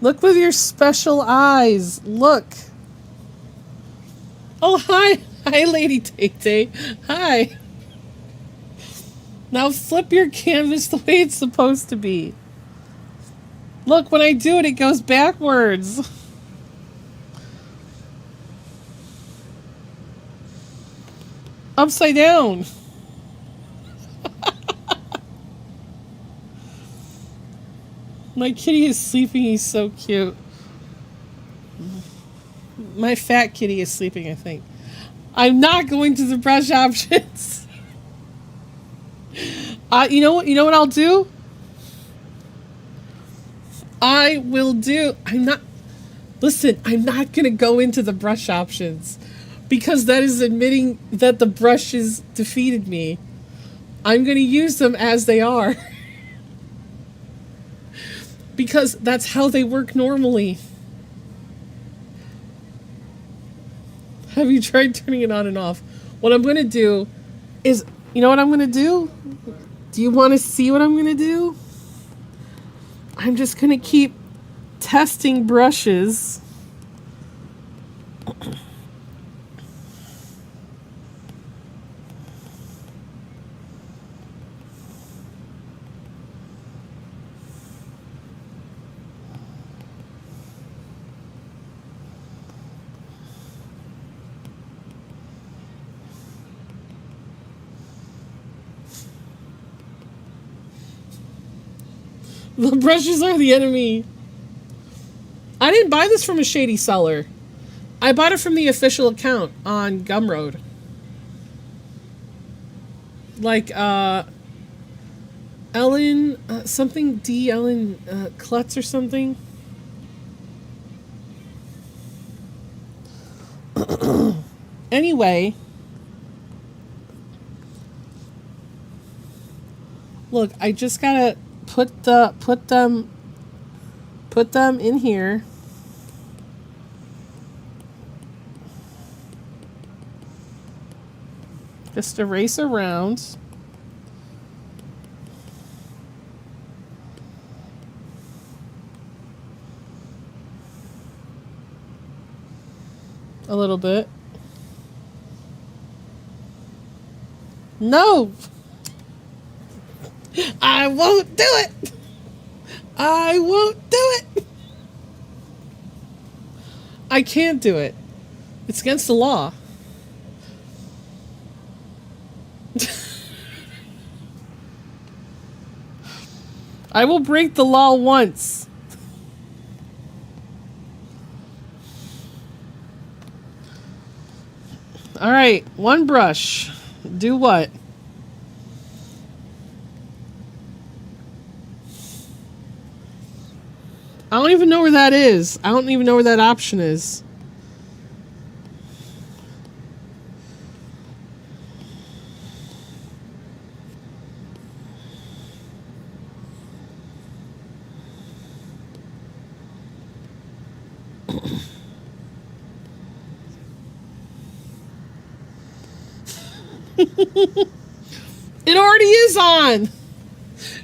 A: Look with your special eyes. Look. Oh, hi. Hi, Lady Tay-Tay. Hi. Now flip your canvas the way it's supposed to be. Look, when I do it, it goes backwards. Upside down. My kitty is sleeping. He's so cute. My fat kitty is sleeping, I think. I'm not going to the brush options. You know what? You know what I'll do? I'm not. Listen, I'm not going to go into the brush options because that is admitting that the brushes defeated me. I'm going to use them as they are because that's how they work normally. Have you tried turning it on and off? What I'm going to do is, you know what I'm going to do? Do you want to see what I'm going to do? I'm just going to keep testing brushes. The brushes are the enemy. I didn't buy this from a shady seller. I bought it from the official account on Gumroad. Like, Ellen, something D. Ellen Klutz or something. Anyway. Look, I just gotta put them in here. Just erase around. A little bit. No! I won't do it! I won't do it! I can't do it. It's against the law. I will break the law once. All right, one brush. Do what? I don't even know where that is. I don't even know where that option is. It already is on.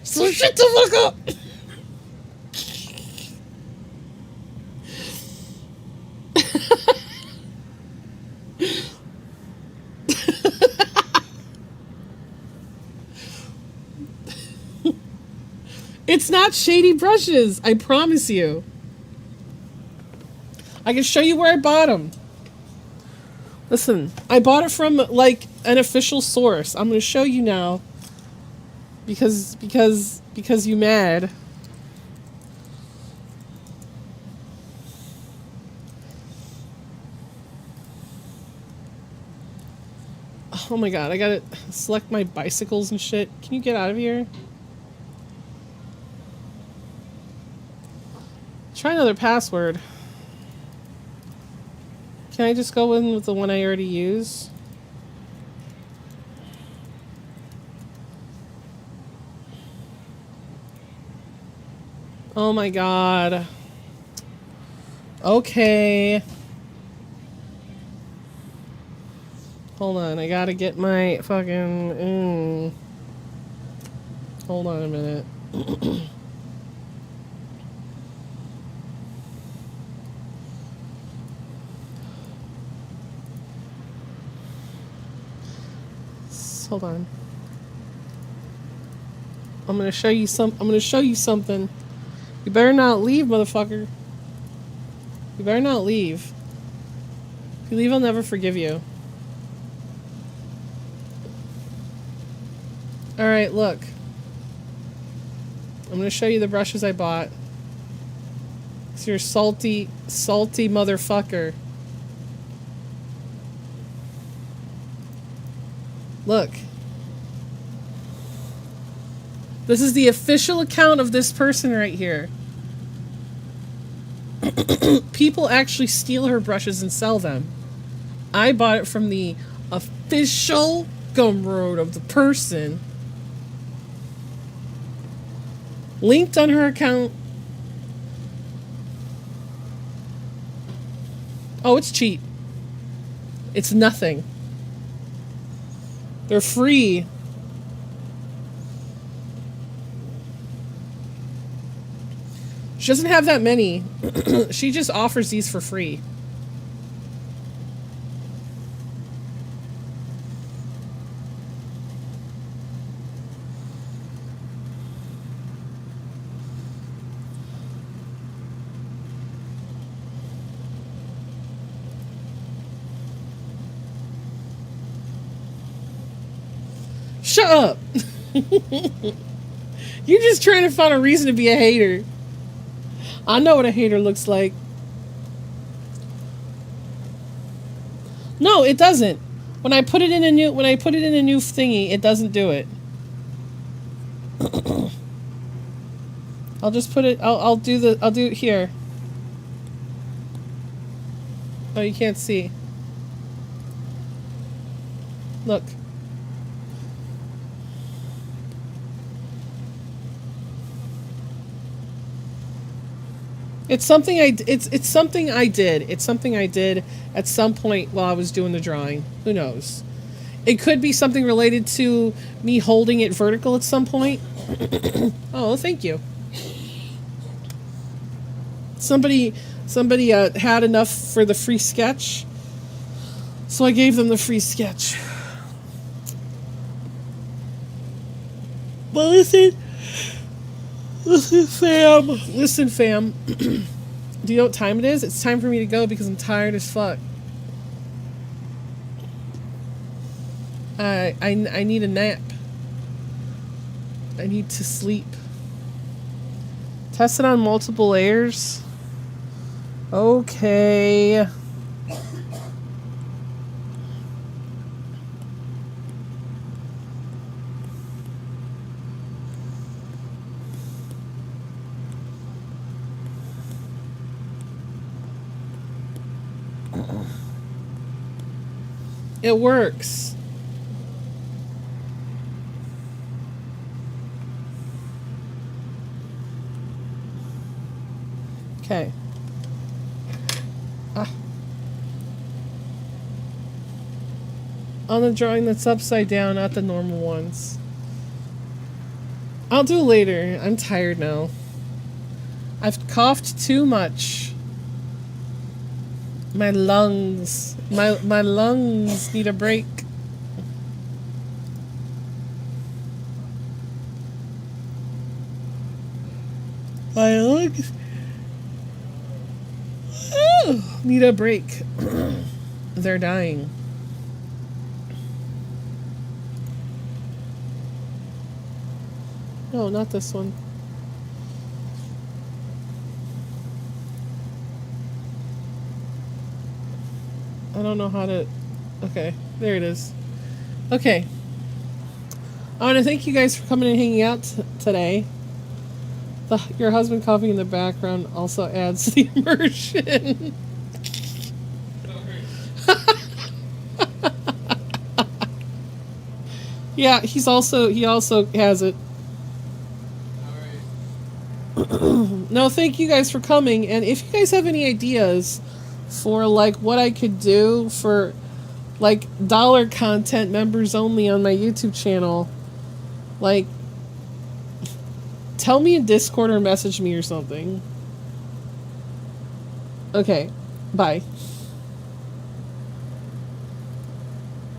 A: So shut the fuck up. It's not shady brushes, I promise you. I can show you where I bought them. Listen, I bought it from like an official source. I'm going to show you now because you mad. Oh my god, I got to select my bicycles and shit. Can you get out of here? Try another password. Can I just go in with the one I already use? Oh my god. Okay. Hold on, I gotta get my fucking... Hold on a minute. Hold on. I'm gonna show you something. You better not leave, motherfucker. You better not leave. If you leave, I'll never forgive you. Alright, look. I'm gonna show you the brushes I bought. So you're salty, salty motherfucker. Look. This is the official account of this person right here. People actually steal her brushes and sell them. I bought it from the official Gumroad of the person. Linked on her account. Oh, it's cheap. It's nothing. They're free. She doesn't have that many. She just offers these for free. Shut up! You're just trying to find a reason to be a hater. I know what a hater looks like. No, it doesn't. When I put it in a new thingy, it doesn't do it. I'll just put it. I'll do it here. Oh, you can't see. Look. It's something it's something I did. It's something I did at some point while I was doing the drawing. Who knows? It could be something related to me holding it vertical at some point. Oh, thank you. Somebody had enough for the free sketch, so I gave them the free sketch. But listen, fam. Do you know what time it is? It's time for me to go because I'm tired as fuck. I need a nap. I need to sleep. Test it on multiple layers. Okay. It works. Okay. On the drawing that's upside down, not the normal ones. I'll do later. I'm tired now. I've coughed too much. My lungs need a break. My lungs need a break. They're dying. No, not this one. I don't know how to... Okay, there it is. Okay. I want to thank you guys for coming and hanging out today. Your husband coughing in the background also adds to the immersion. Yeah, he also has it. No, thank you guys for coming. And if you guys have any ideas for like what I could do for like dollar content members only on my YouTube channel, like tell me in Discord or message me or something. Okay, bye.